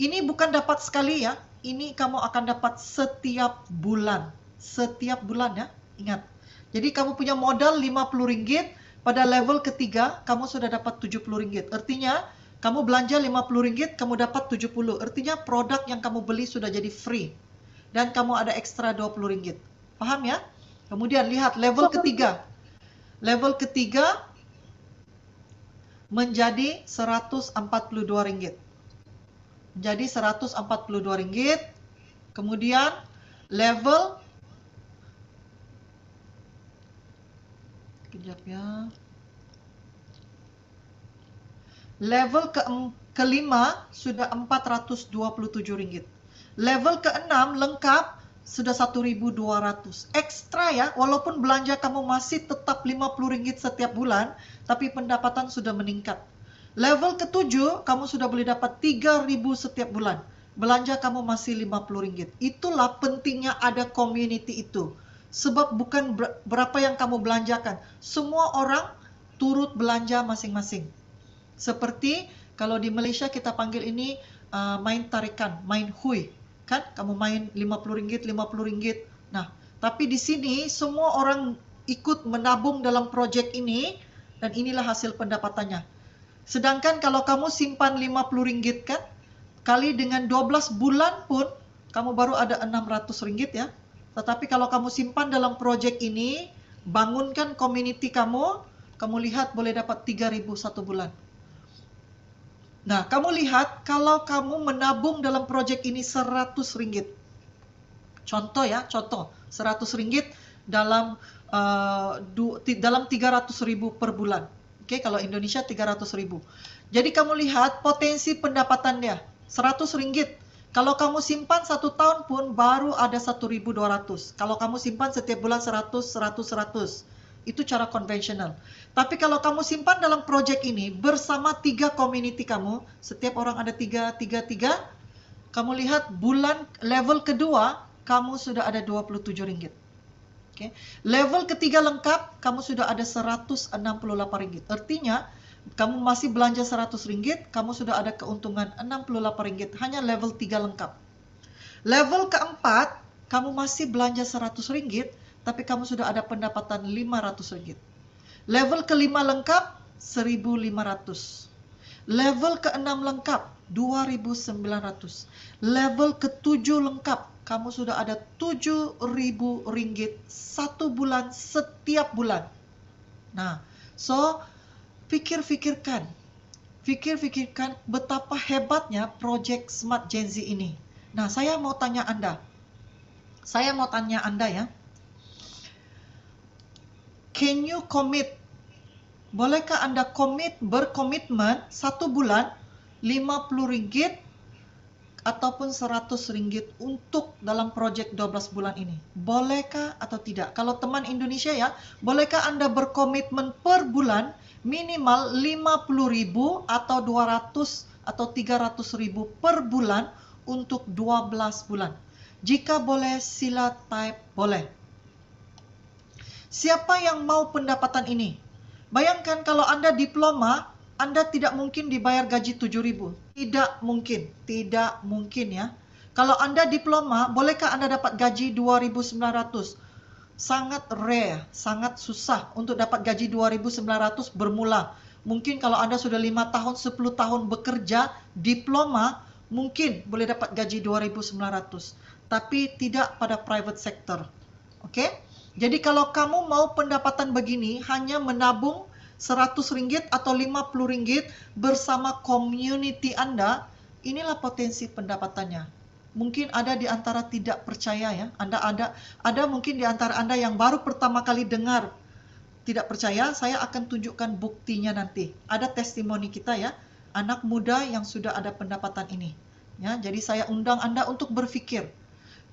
Ini bukan dapat sekali ya, ini kamu akan dapat setiap bulan ya, ingat. Jadi kamu punya modal RM50, pada level ketiga, kamu sudah dapat RM70. Artinya, kamu belanja RM50, kamu dapat 70. Artinya, produk yang kamu beli sudah jadi free. Dan kamu ada ekstra RM20. Paham ya? Kemudian, lihat level ketiga. Level ketiga menjadi RM142. Jadi RM142. Kemudian, level kejap ya. Level kelima sudah RM427. Level ke-6 lengkap sudah 1.200. Ekstra ya, walaupun belanja kamu masih tetap RM50 setiap bulan, tapi pendapatan sudah meningkat. Level ke-7, kamu sudah boleh dapat 3.000 setiap bulan. Belanja kamu masih RM50. Itulah pentingnya ada community itu. Sebab bukan berapa yang kamu belanjakan. Semua orang turut belanja masing-masing. Seperti kalau di Malaysia kita panggil ini main tarikan, main hui. Kan? Kamu main RM50, RM50. Nah, tapi di sini semua orang ikut menabung dalam projek ini dan inilah hasil pendapatannya. Sedangkan kalau kamu simpan RM50 kan, kali dengan 12 bulan pun kamu baru ada RM600 ya. Tetapi kalau kamu simpan dalam projek ini, bangunkan community kamu lihat boleh dapat 3.000 satu bulan. Nah, kamu lihat kalau kamu menabung dalam projek ini RM100. Contoh ya, contoh RM100 dalam 300.000 per bulan. Oke, kalau Indonesia 300.000. Jadi kamu lihat potensi pendapatannya RM100. Kalau kamu simpan 1 tahun pun baru ada 1.200. Kalau kamu simpan setiap bulan 100, 100, 100. Itu cara konvensional. Tapi kalau kamu simpan dalam projek ini bersama 3 community kamu, setiap orang ada 3, kamu lihat bulan level kedua, kamu sudah ada RM27. Okay. Level ketiga lengkap, kamu sudah ada RM168. Artinya, kamu masih belanja RM100, kamu sudah ada keuntungan RM68. Hanya level 3 lengkap. Level keempat, kamu masih belanja RM100, tapi kamu sudah ada pendapatan RM500. Level kelima lengkap, RM1.500. Level keenam lengkap, RM2.900. Level ketujuh lengkap, kamu sudah ada RM7.000 satu bulan setiap bulan. Nah, so pikirkan betapa hebatnya project Smart Gen Z ini. Nah, saya mau tanya Anda ya. Can you commit? Bolehkah Anda berkomitmen satu bulan RM50 ataupun RM100 untuk dalam project 12 bulan ini? Bolehkah atau tidak? Kalau teman Indonesia ya, bolehkah Anda berkomitmen per bulan minimal RM50.000 atau RM200 atau RM300.000 per bulan untuk 12 bulan? Jika boleh, sila type boleh. Siapa yang mau pendapatan ini? Bayangkan kalau Anda diploma, Anda tidak mungkin dibayar gaji RM7.000. Tidak mungkin ya. Kalau Anda diploma, bolehkah Anda dapat gaji RM2.900? Sangat rare, sangat susah untuk dapat gaji RM2.900 bermula. Mungkin kalau Anda sudah 5 tahun, 10 tahun bekerja, diploma, mungkin boleh dapat gaji RM2.900. Tapi tidak pada private sector. Oke? Jadi kalau kamu mau pendapatan begini, hanya menabung RM100 atau RM50 bersama community Anda, inilah potensi pendapatannya. Mungkin ada di antara tidak percaya ya. Ada mungkin di antara Anda yang baru pertama kali dengar tidak percaya, saya akan tunjukkan buktinya nanti. Ada testimoni kita ya, anak muda yang sudah ada pendapatan ini. Ya, jadi saya undang Anda untuk berpikir.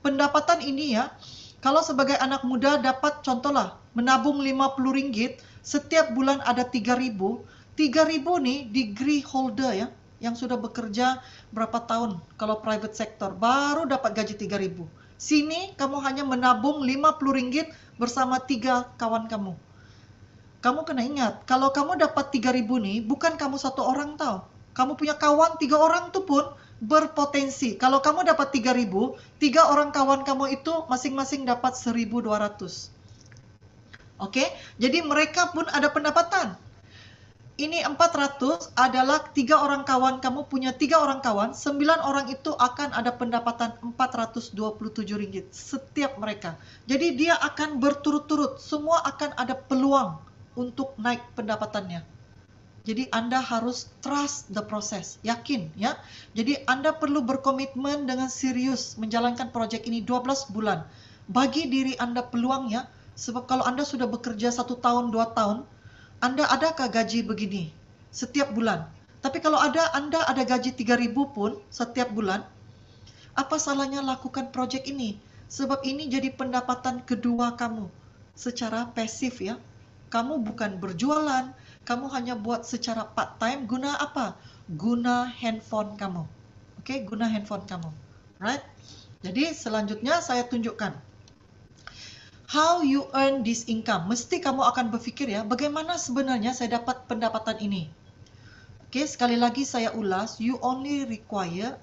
Pendapatan ini ya, kalau sebagai anak muda dapat contohlah menabung RM50, setiap bulan ada RM3.000. RM3.000 nih degree holder ya, yang sudah bekerja berapa tahun kalau private sector, baru dapat gaji RM3.000. Sini kamu hanya menabung RM50 bersama 3 kawan kamu. Kamu kena ingat, kalau kamu dapat RM3.000 nih, bukan kamu satu orang tahu. Kamu punya kawan 3 orang tuh pun berpotensi. Kalau kamu dapat RM3.000, 3 orang kawan kamu itu masing-masing dapat RM1.200. Oke, jadi mereka pun ada pendapatan. Ini 400 adalah 3 orang kawan kamu punya 3 orang kawan, 9 orang itu akan ada pendapatan RM427 setiap mereka. Jadi dia akan berturut-turut, semua akan ada peluang untuk naik pendapatannya. Jadi Anda harus trust the process, yakin ya. Jadi Anda perlu berkomitmen dengan serius menjalankan proyek ini 12 bulan. Bagi diri Anda peluangnya, sebab kalau Anda sudah bekerja 1 tahun, 2 tahun, Anda adakah gaji begini setiap bulan? Tapi kalau Anda ada gaji RM3.000 pun setiap bulan, apa salahnya lakukan proyek ini? Sebab ini jadi pendapatan kedua kamu secara pasif ya. Kamu bukan berjualan, kamu hanya buat secara part time. Guna apa? Guna handphone kamu. Oke, guna handphone kamu. Right? Jadi selanjutnya saya tunjukkan how you earn this income. Mesti kamu akan berfikir ya, bagaimana sebenarnya saya dapat pendapatan ini. Oke, sekali lagi saya ulas, you only require,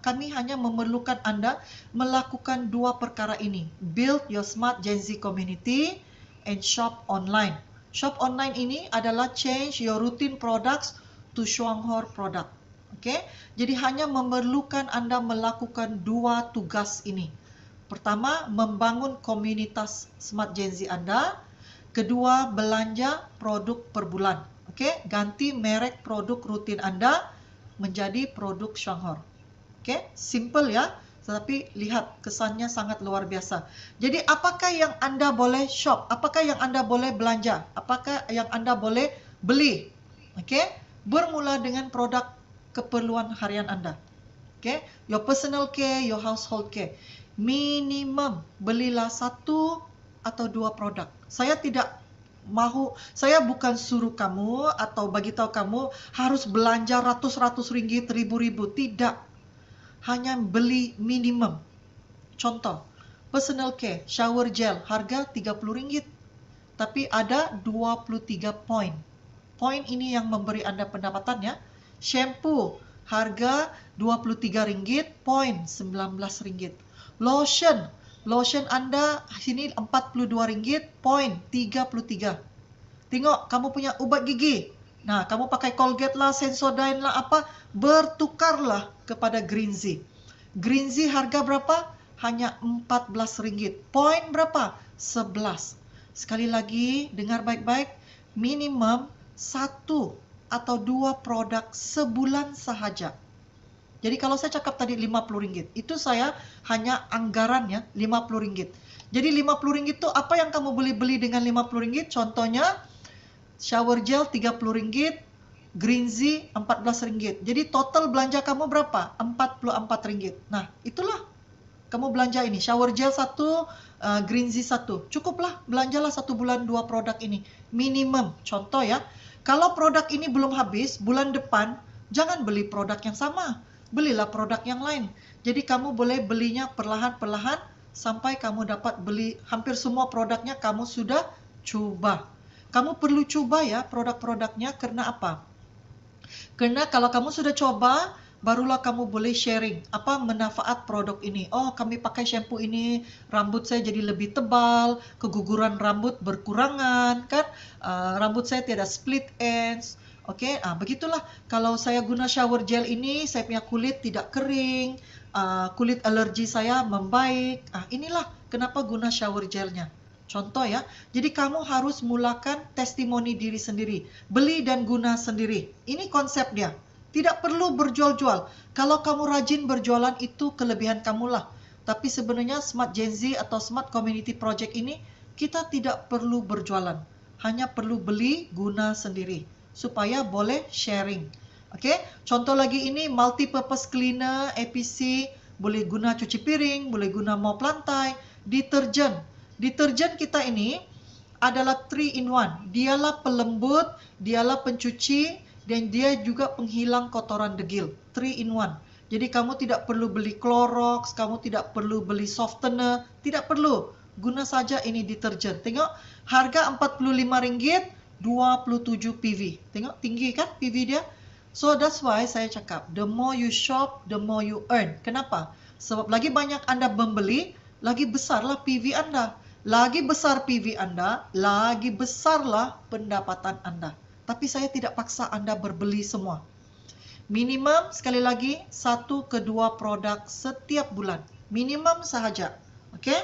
kami hanya memerlukan Anda melakukan dua perkara ini. Build your smart Gen Z community and shop online. Shop online ini adalah change your routine products to Shuanghor product. Oke, jadi hanya memerlukan Anda melakukan dua tugas ini. Pertama, membangun komunitas Smart Gen Z Anda. Kedua, belanja produk per bulan. Oke, ganti merek produk rutin Anda menjadi produk Shuanghor. Oke, simple ya. Tetapi lihat kesannya sangat luar biasa. Jadi apakah yang Anda boleh shop? Apakah yang Anda boleh belanja? Apakah yang Anda boleh beli? Oke, bermula dengan produk keperluan harian Anda. Oke, your personal care, your household care. Minimum belilah 1 atau 2 produk. Saya bukan suruh kamu atau bagi tahu kamu harus belanja ratus ringgit, ribu-ribu. Tidak. Hanya beli minimum. Contoh, personal care, shower gel, harga 30 ringgit. Tapi ada 23 poin. Poin ini yang memberi Anda pendapatan ya. Shampoo, harga 23 ringgit, poin 19 ringgit. Lotion Anda sini 42 ringgit, poin 33. Tengok, kamu punya ubat gigi. Nah, kamu pakai Colgate lah, Sensodyne lah, apa, bertukarlah kepada Green Z. Green Z harga berapa? Hanya 14 ringgit. Poin berapa? 11. Sekali lagi, dengar baik-baik, minimum 1 atau 2 produk sebulan sahaja. Jadi kalau saya cakap tadi 50 ringgit, itu saya hanya anggarannya 50 ringgit. Jadi 50 ringgit itu apa yang kamu beli dengan 50 ringgit? Contohnya, shower gel 30 ringgit, Green Z 14 ringgit. Jadi total belanja kamu berapa? 44 ringgit. Nah, itulah kamu belanja ini. Shower gel 1, Green Z 1. Cukuplah, belanjalah 1 bulan 2 produk ini. Minimum. Contoh ya, kalau produk ini belum habis, bulan depan, jangan beli produk yang sama. Belilah produk yang lain. Jadi kamu boleh belinya perlahan-perlahan sampai kamu dapat beli hampir semua produknya kamu sudah coba. Kamu perlu coba ya produk-produknya, karena apa? Karena kalau kamu sudah coba, barulah kamu boleh sharing apa manfaat produk ini. Oh, kami pakai shampoo ini, rambut saya jadi lebih tebal, keguguran rambut berkurangan, kan? Rambut saya tidak split ends. Oke, begitulah. Kalau saya guna shower gel ini, saya punya kulit tidak kering, kulit alergi saya membaik. Inilah kenapa guna shower gelnya. Contoh ya, jadi kamu harus mulakan testimoni diri sendiri. Beli dan guna sendiri. Ini konsep dia. Tidak perlu berjual-jual. Kalau kamu rajin berjualan, itu kelebihan kamulah. Tapi sebenarnya Smart Gen Z atau Smart Community Project ini, kita tidak perlu berjualan. Hanya perlu beli, guna sendiri. Supaya boleh sharing. Oke, contoh lagi ini multi-purpose cleaner, APC, boleh guna cuci piring, boleh guna mop lantai, deterjen. Deterjen kita ini adalah 3-in-1. Dialah pelembut, dialah pencuci, dan dia juga penghilang kotoran degil. 3-in-1. Jadi kamu tidak perlu beli Clorox, kamu tidak perlu beli softener, tidak perlu. Guna saja ini deterjen. Tengok, harga 45 ringgit, 27 PV. Tengok, tinggi kan PV dia? So that's why saya cakap, the more you shop, the more you earn. Kenapa? Sebab lagi banyak Anda membeli, lagi besarlah PV Anda. Lagi besar PV Anda, lagi besarlah pendapatan Anda. Tapi saya tidak paksa Anda berbeli semua. Minimum, sekali lagi, 1 ke 2 produk setiap bulan. Minimum sahaja. Oke?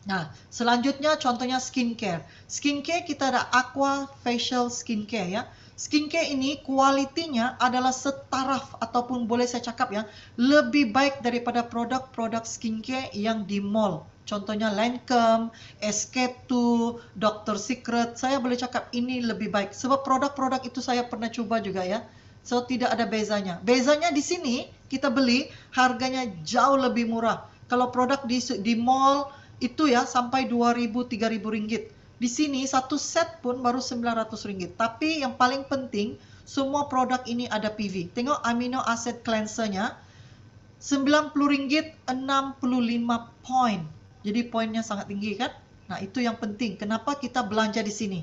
Nah, selanjutnya contohnya skincare. Skincare kita ada Aqua Facial Skincare ya. Skincare ini kualitinya adalah setaraf ataupun boleh saya cakap ya, lebih baik daripada produk-produk skincare yang di mall. Contohnya Lancome, Escape 2, Dr. Secret. Saya boleh cakap ini lebih baik. Sebab produk-produk itu saya pernah coba juga ya. So, tidak ada bezanya. Bezanya di sini, kita beli, harganya jauh lebih murah. Kalau produk di mall itu ya sampai 2.000-3.000 ringgit. Di sini satu set pun baru 900 ringgit. Tapi yang paling penting, semua produk ini ada PV. Tengok amino acid cleanser-nya, 90 ringgit 65 poin. Jadi poinnya sangat tinggi kan? Nah, itu yang penting. Kenapa kita belanja di sini?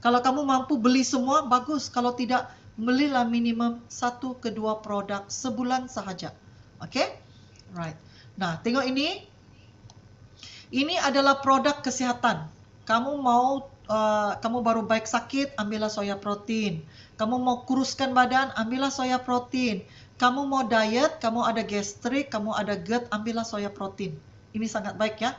Kalau kamu mampu beli semua, bagus. Kalau tidak, belilah minimum 1 ke 2 produk sebulan sahaja. Oke? Right. Nah, tengok ini. Ini adalah produk kesihatan. Kamu baru baik sakit, ambillah soya protein. Kamu mau kuruskan badan, ambillah soya protein. Kamu mau diet, kamu ada gastrik, kamu ada GERD, ambillah soya protein. Ini sangat baik ya,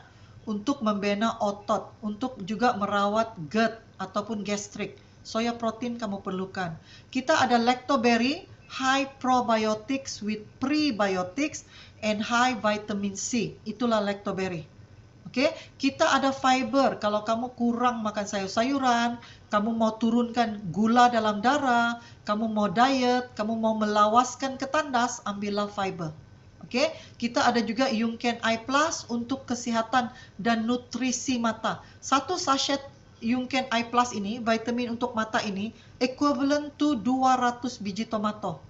untuk membina otot, untuk juga merawat GERD ataupun gastrik. Soya protein kamu perlukan. Kita ada lactoberry, high probiotics with prebiotics and high vitamin C. Itulah lactoberry. Oke, kita ada fiber. Kalau kamu kurang makan sayur-sayuran, kamu mau turunkan gula dalam darah, kamu mau diet, kamu mau melawaskan ke tandas, ambillah fiber. Oke, kita ada juga Yungken Eye Plus untuk kesehatan dan nutrisi mata. Satu sachet Yungken Eye Plus ini, vitamin untuk mata ini, equivalent to 200 biji tomato.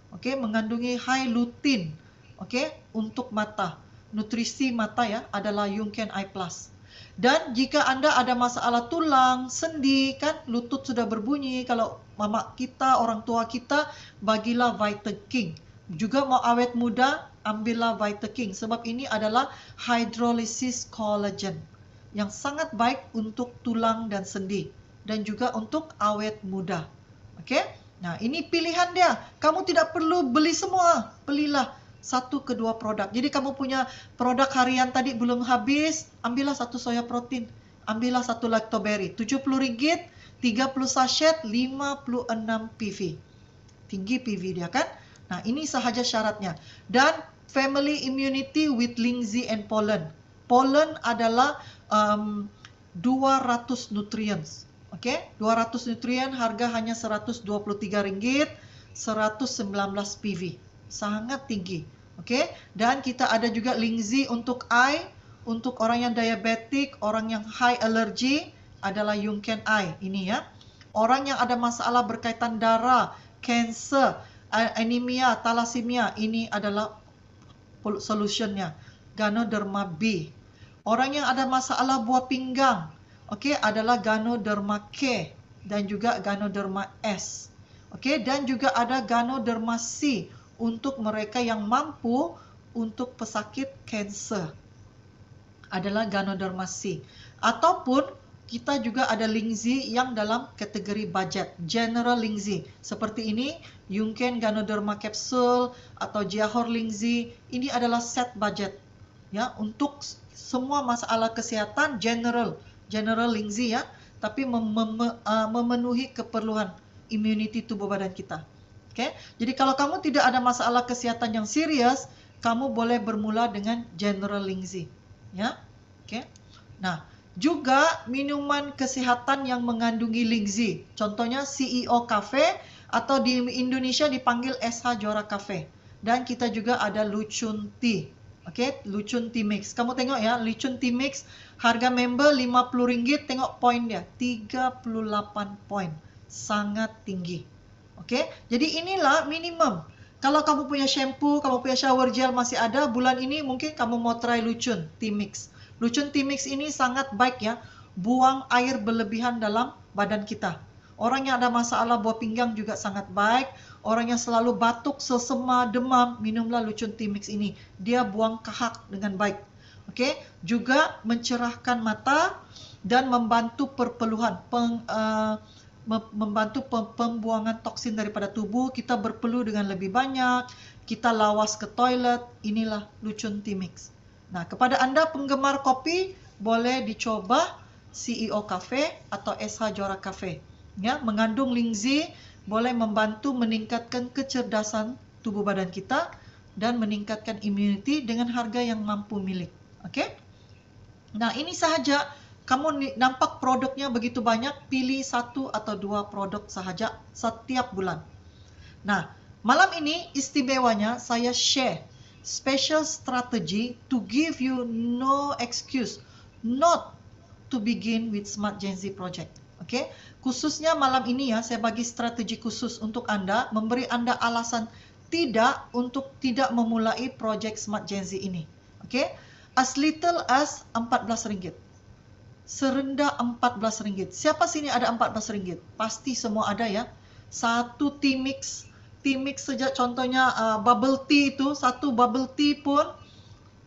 Oke, mengandungi high lutein. Oke, untuk mata. Nutrisi mata ya adalah Yungken Eye Plus. Dan jika Anda ada masalah tulang, sendi, kan lutut sudah berbunyi, kalau mama kita, orang tua kita, bagilah Vita King. Juga mau awet muda, ambillah Vita King. Sebab ini adalah hydrolysis collagen yang sangat baik untuk tulang dan sendi. Dan juga untuk awet muda. Oke? Nah, ini pilihan dia. Kamu tidak perlu beli semua. Belilah 1 ke 2 produk. Jadi kamu punya produk harian tadi belum habis, ambillah 1 soya protein, ambillah 1 lactoberry. 70 ringgit, 30 sachet, 56 PV. Tinggi PV dia kan? Nah, ini sahaja syaratnya. Dan family immunity with lindsay and pollen. Pollen adalah 200 nutrients. Oke, 200 nutrien harga hanya 123 ringgit, 119 PV. Sangat tinggi. Oke, dan kita ada juga lindsay untuk eye, untuk orang yang diabetik, orang yang high allergy adalah Yungken Eye ini ya. Orang yang ada masalah berkaitan darah, cancer, anemia, thalassemia, ini adalah solutionnya. Ganoderma B. Orang yang ada masalah buah pinggang, oke, adalah Ganoderma K dan juga Ganoderma S. Oke, dan juga ada Ganoderma C untuk mereka yang mampu untuk pesakit kanser. Adalah Ganoderma C. Ataupun kita juga ada lindsay yang dalam kategori budget, general lindsay. Seperti ini, Yungken Ganoderma Capsule atau Jiahor lindsay, ini adalah set budget. Ya, untuk semua masalah kesehatan general lindsay ya, tapi memenuhi keperluan immunity tubuh badan kita. Oke, jadi kalau kamu tidak ada masalah kesehatan yang serius, kamu boleh bermula dengan general lindsay, ya. Oke. Nah, juga minuman kesehatan yang mengandungi lindsay. Contohnya CEO Cafe atau di Indonesia dipanggil SH Jora Cafe. Dan kita juga ada Lucun Tea. Oke, Lucun Tea Mix. Kamu tengok ya, Lucun Tea Mix harga member RM50, tengok poin dia, 38 poin. Sangat tinggi. Oke, jadi inilah minimum. Kalau kamu punya shampoo, kamu punya shower gel masih ada, bulan ini mungkin kamu mau try Lucun Tea Mix. Lucun Tea Mix ini sangat baik ya, buang air berlebihan dalam badan kita. Orang yang ada masalah buah pinggang juga sangat baik. Orang yang selalu batuk, sesema, demam, minumlah Lucun Tea Mix ini. Dia buang kahak dengan baik. Oke, juga mencerahkan mata dan membantu perpeluhan, membantu pembuangan toksin daripada tubuh. Kita berpeluh dengan lebih banyak, kita lawas ke toilet. Inilah Lucun Tea Mix. Nah, kepada Anda penggemar kopi, boleh dicoba CEO Cafe atau SH Jora Cafe. Ya, mengandung lindsay, boleh membantu meningkatkan kecerdasan tubuh badan kita dan meningkatkan immunity dengan harga yang mampu milik. Oke? Nah, ini sahaja. Kamu nampak produknya begitu banyak, pilih 1 atau 2 produk sahaja setiap bulan. Nah, Malam ini istimewanya saya share special strategy to give you no excuse not to begin with Smart Gen Z project. Oke, khususnya malam ini ya, saya bagi strategi khusus untuk Anda, memberi Anda alasan tidak untuk tidak memulai project Smart Gen Z ini. Oke, as little as Rp14. Serendah Rp14. Siapa sini ada Rp14? Pasti semua ada ya. Satu T-Mix sejak contohnya bubble tea itu, satu bubble tea pun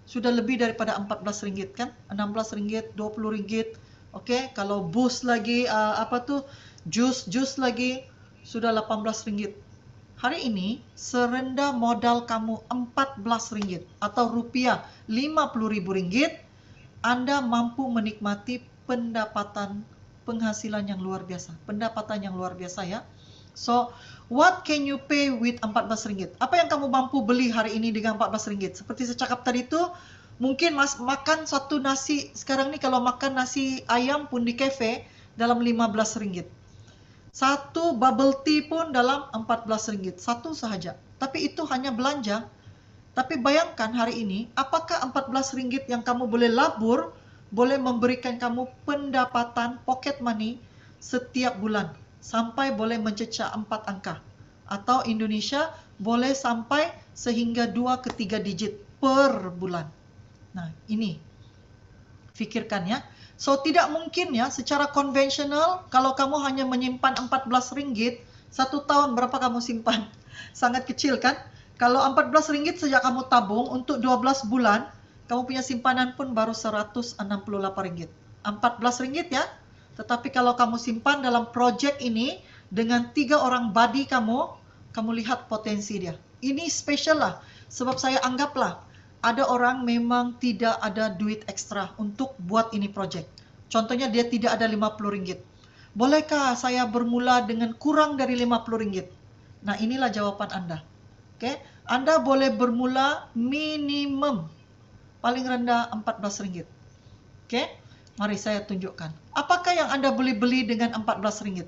sudah lebih daripada Rp14 kan? Rp16, Rp20. Oke, kalau boost lagi jus lagi sudah Rp18. Hari ini serendah modal kamu Rp14 atau rupiah Rp50.000, Anda mampu menikmati penghasilan yang luar biasa, pendapatan yang luar biasa ya. So, what can you pay with Rp14? Apa yang kamu mampu beli hari ini dengan Rp14? Seperti saya cakap tadi itu, mungkin makan satu nasi, sekarang nih kalau makan nasi ayam pun di cafe dalam Rp15. Satu bubble tea pun dalam Rp14, satu sahaja. Tapi itu hanya belanja. Tapi bayangkan hari ini, apakah Rp14 yang kamu boleh labur, boleh memberikan kamu pendapatan pocket money setiap bulan. Sampai boleh mencecah 4 angka. Atau Indonesia boleh sampai sehingga 2 ke 3 digit per bulan. Nah, ini. Fikirkan ya. So, tidak mungkin ya, secara konvensional, kalau kamu hanya menyimpan Rp14, 1 tahun berapa kamu simpan? Sangat kecil kan? Kalau Rp14 sejak kamu tabung untuk 12 bulan, kamu punya simpanan pun baru Rp168. Rp14 ya. Tetapi kalau kamu simpan dalam project ini, dengan 3 orang buddy kamu lihat potensi dia. Ini spesial lah, sebab saya anggaplah, ada orang memang tidak ada duit ekstra untuk buat ini project. Contohnya dia tidak ada Rp50. Bolehkah saya bermula dengan kurang dari Rp50? Nah, inilah jawaban Anda. Oke, Anda boleh bermula minimum paling rendah Rp14. Oke, mari saya tunjukkan. Apakah yang Anda boleh beli dengan Rp14?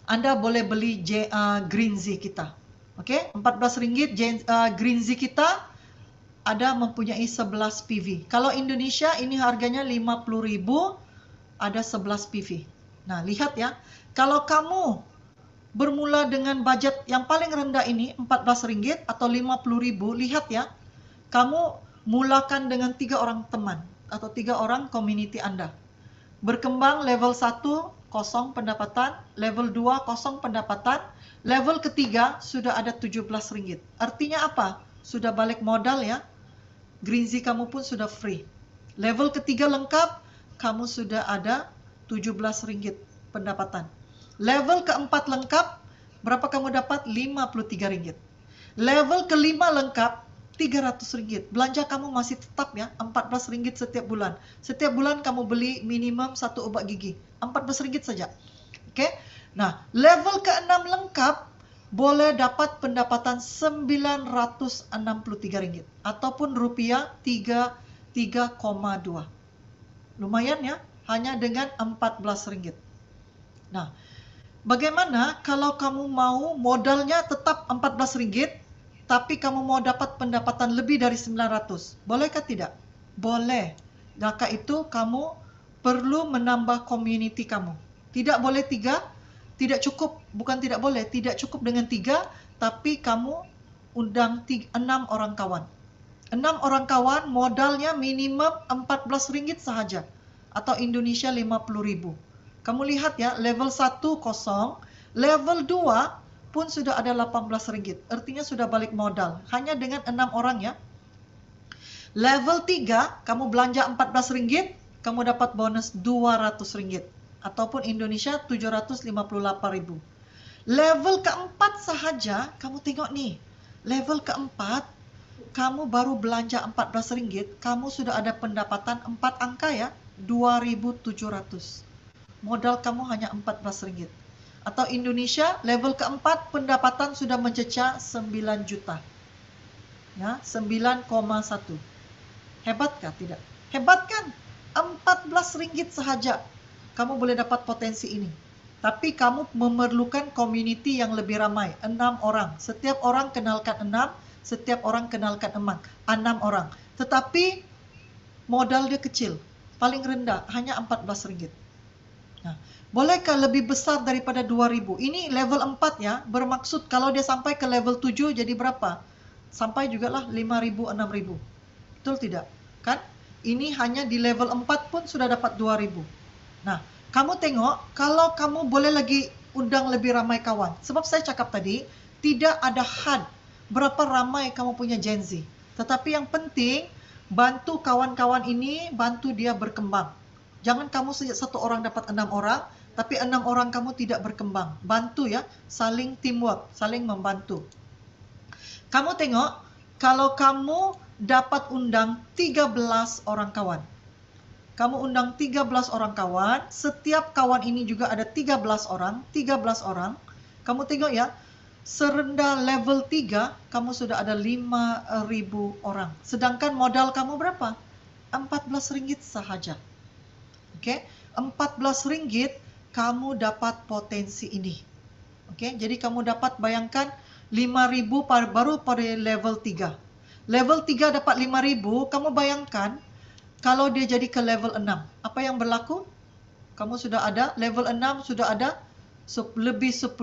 Anda boleh beli Green Z kita. Oke, Rp14 Green Z kita ada mempunyai 11 PV. Kalau Indonesia ini harganya 50.000, ada 11 PV. Nah, lihat ya. Kalau kamu bermula dengan budget yang paling rendah ini, Rp14 atau 50.000, lihat ya. Kamu mulakan dengan 3 orang teman atau 3 orang community Anda. Berkembang level 1, kosong pendapatan. Level 2, kosong pendapatan. Level ketiga, sudah ada Rp17. Artinya apa? Sudah balik modal ya. Green Z kamu pun sudah free. Level ketiga lengkap, kamu sudah ada Rp17 pendapatan. Level keempat lengkap, berapa kamu dapat? Rp53. Level kelima lengkap, Rp300. Belanja kamu masih tetap ya, Rp14 setiap bulan. Setiap bulan kamu beli minimum 1 obat gigi, Rp14 saja. Oke? Nah, level keenam lengkap, boleh dapat pendapatan Rp963 ataupun rupiah 3,2. Lumayan ya, hanya dengan Rp14. Nah, bagaimana kalau kamu mau modalnya tetap Rp14, tapi kamu mau dapat pendapatan lebih dari 900? Bolehkah tidak? Boleh. Maka itu kamu perlu menambah community kamu. Tidak boleh 3. Tidak cukup, bukan tidak boleh, tidak cukup dengan 3, tapi kamu undang 6 orang kawan. 6 orang kawan modalnya minimum Rp14 sahaja. Atau Indonesia 50.000. Kamu lihat ya, level 1 kosong, level 2 pun sudah ada Rp18. Artinya sudah balik modal. Hanya dengan 6 orang ya. Level 3, kamu belanja Rp14, kamu dapat bonus Rp200. Ataupun Indonesia 758.000. Level keempat sahaja, kamu tengok nih. Level keempat, kamu baru belanja Rp14, kamu sudah ada pendapatan 4 angka ya, 2.700. Modal kamu hanya Rp14. Atau Indonesia, level keempat, pendapatan sudah mencecah 9 juta. Ya, 9,1. Hebat kah? Tidak. Hebat kan? Rp14 sahaja. Kamu boleh dapat potensi ini. Tapi kamu memerlukan community yang lebih ramai, 6 orang. Setiap orang kenalkan 6, setiap orang kenalkan 6 orang. Tetapi modal dia kecil, paling rendah hanya Rp14. Nah, bolehkah lebih besar daripada 2.000? Ini level 4 ya, bermaksud kalau dia sampai ke level 7 jadi berapa? Sampai juga lah 5.000, 6.000. Betul tidak? Kan? Ini hanya di level 4 pun sudah dapat 2.000. Nah, kamu tengok, kalau kamu boleh lagi undang lebih ramai kawan. Sebab saya cakap tadi, tidak ada had berapa ramai kamu punya Gen Z. Tetapi yang penting, bantu kawan-kawan ini, bantu dia berkembang. Jangan kamu satu orang dapat 6 orang, tapi 6 orang kamu tidak berkembang. Bantu ya, saling teamwork, saling membantu. Kamu tengok, kalau kamu dapat undang 13 orang kawan. Kamu undang 13 orang kawan, setiap kawan ini juga ada 13 orang. Kamu tengok ya, serendah level 3, kamu sudah ada 5.000 orang. Sedangkan modal kamu berapa? Rp14 sahaja. Oke, Rp14 kamu dapat potensi ini. Oke, jadi kamu dapat bayangkan 5.000 baru pada level 3. Level 3 dapat 5.000, kamu bayangkan kalau dia jadi ke level 6. Apa yang berlaku? Kamu sudah ada, level 6 sudah ada lebih 10.000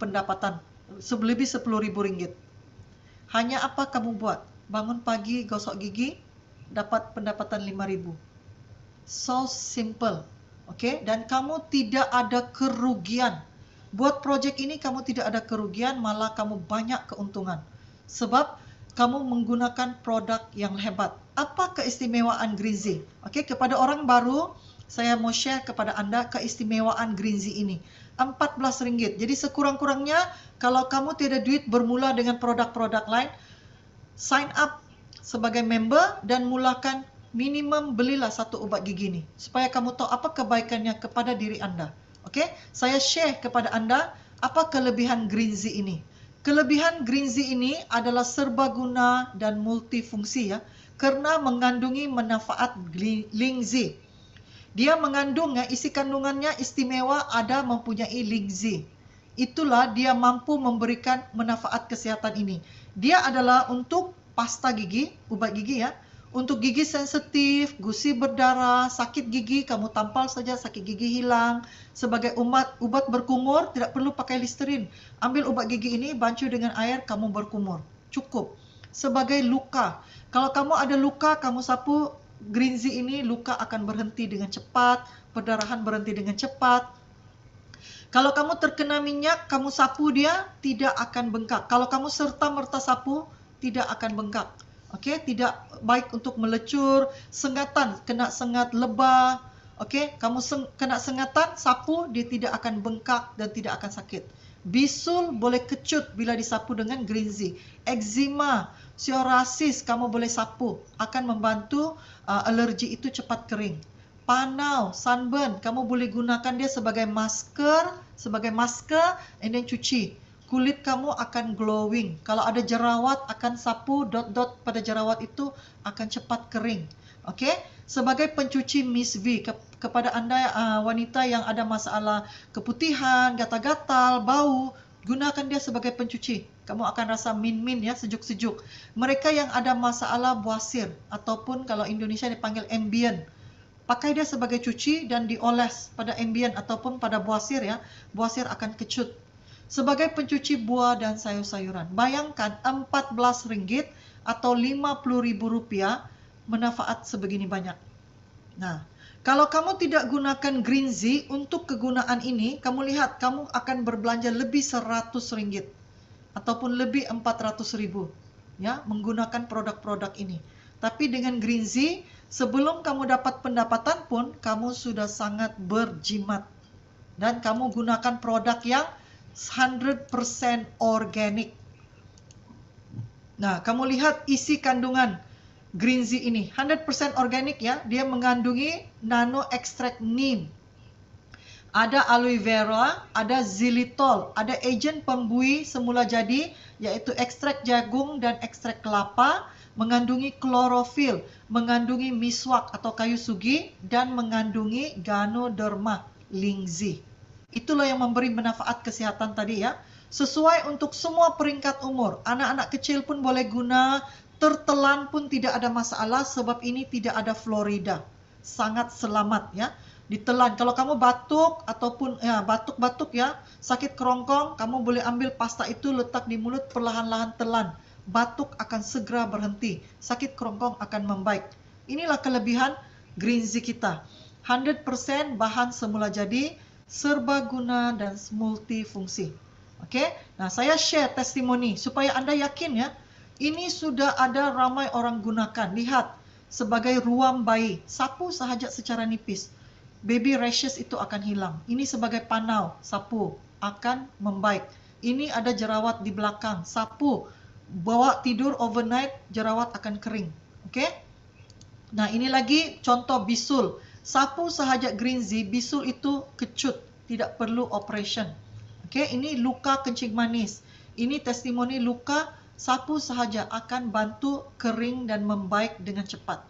pendapatan. Lebih Rp10.000. Hanya apa kamu buat? Bangun pagi, gosok gigi, dapat pendapatan 5.000. So simple. Okay? Dan kamu tidak ada kerugian. Buat projek ini kamu tidak ada kerugian, malah kamu banyak keuntungan. Sebab kamu menggunakan produk yang hebat. Apa keistimewaan Greenzy? Okay, kepada orang baru, saya mau share kepada Anda keistimewaan Greenzy ini. Rp14. Jadi sekurang-kurangnya, kalau kamu tidak duit bermula dengan produk-produk lain, sign up sebagai member dan mulakan minimum belilah satu ubat gigi ini. Supaya kamu tahu apa kebaikannya kepada diri Anda. Oke, saya share kepada Anda apa kelebihan Greenzy ini. Kelebihan Greenzy ini adalah serbaguna dan multifungsi ya, karena mengandungi manfaat Lingzi. Dia mengandung isi kandungannya istimewa, ada mempunyai Lingzi. Itulah dia mampu memberikan manfaat kesehatan ini. Dia adalah untuk pasta gigi, ubat gigi ya. Untuk gigi sensitif, gusi berdarah, sakit gigi, kamu tampal saja sakit gigi hilang. Sebagai ubat berkumur, tidak perlu pakai Listerine. Ambil ubat gigi ini, bancuh dengan air, kamu berkumur. Cukup. Sebagai luka. Kalau kamu ada luka, kamu sapu Greenzy ini, luka akan berhenti dengan cepat. Perdarahan berhenti dengan cepat. Kalau kamu terkena minyak, kamu sapu dia, tidak akan bengkak. Kalau kamu serta-merta sapu, tidak akan bengkak. Okey, tidak baik untuk melecur, sengatan, kena sengat lebah. Okey, kamu kena sengatan, sapu, dia tidak akan bengkak dan tidak akan sakit. Bisul boleh kecut bila disapu dengan Greenzy. Eczema, psoriasis, kamu boleh sapu, akan membantu alergi itu cepat kering. Panau, sunburn, kamu boleh gunakan dia sebagai masker, and then cuci. Kulit kamu akan glowing. Kalau ada jerawat, akan sapu dot-dot pada jerawat itu akan cepat kering. Okey? Sebagai pencuci Miss V, kepada anda wanita yang ada masalah keputihan, gatal-gatal, bau, gunakan dia sebagai pencuci. Kamu akan rasa min-min ya, sejuk-sejuk. Mereka yang ada masalah buasir ataupun kalau Indonesia dipanggil ambient, pakai dia sebagai cuci dan dioles pada ambient ataupun pada buasir ya. Buasir akan kecut. Sebagai pencuci buah dan sayur-sayuran, bayangkan Rp14 atau Rp50.000 manfaat sebegini banyak. Nah, kalau kamu tidak gunakan Greenzy untuk kegunaan ini, kamu lihat kamu akan berbelanja lebih Rp100 ataupun lebih Rp400.000 ya, menggunakan produk-produk ini. Tapi dengan Greenzy, sebelum kamu dapat pendapatan pun, kamu sudah sangat berjimat. Dan kamu gunakan produk yang 100% organik. Nah, kamu lihat isi kandungan Greenzy ini. 100% organik ya. Dia mengandungi nano ekstrak neem. Ada aloe vera, ada xylitol, ada agen pembuih semula jadi, yaitu ekstrak jagung dan ekstrak kelapa, mengandungi klorofil, mengandungi miswak atau kayu sugi, dan mengandungi Ganoderma Lingzi. Itulah yang memberi manfaat kesehatan tadi ya. Sesuai untuk semua peringkat umur. Anak-anak kecil pun boleh guna, tertelan pun tidak ada masalah sebab ini tidak ada fluorida. Sangat selamat ya. Ditelan. Kalau kamu batuk ataupun ya batuk-batuk ya, sakit kerongkong, kamu boleh ambil pasta itu letak di mulut, perlahan-lahan telan. Batuk akan segera berhenti. Sakit kerongkong akan membaik. Inilah kelebihan Greenzy kita. 100% bahan semula jadi, serbaguna dan multifungsi. Oke, nah saya share testimoni supaya Anda yakin ya, ini sudah ada ramai orang gunakan. Lihat, sebagai ruam bayi, sapu sahaja secara nipis, baby rashes itu akan hilang. Ini sebagai panau, sapu akan membaik. Ini ada jerawat di belakang, sapu, bawa tidur overnight, jerawat akan kering. Oke, nah ini lagi contoh bisul. Sapu sahaja Greenzy, bisul itu kecut, tidak perlu operation. Oke, ini luka kencing manis. Ini testimoni luka, sapu sahaja akan bantu kering dan membaik dengan cepat.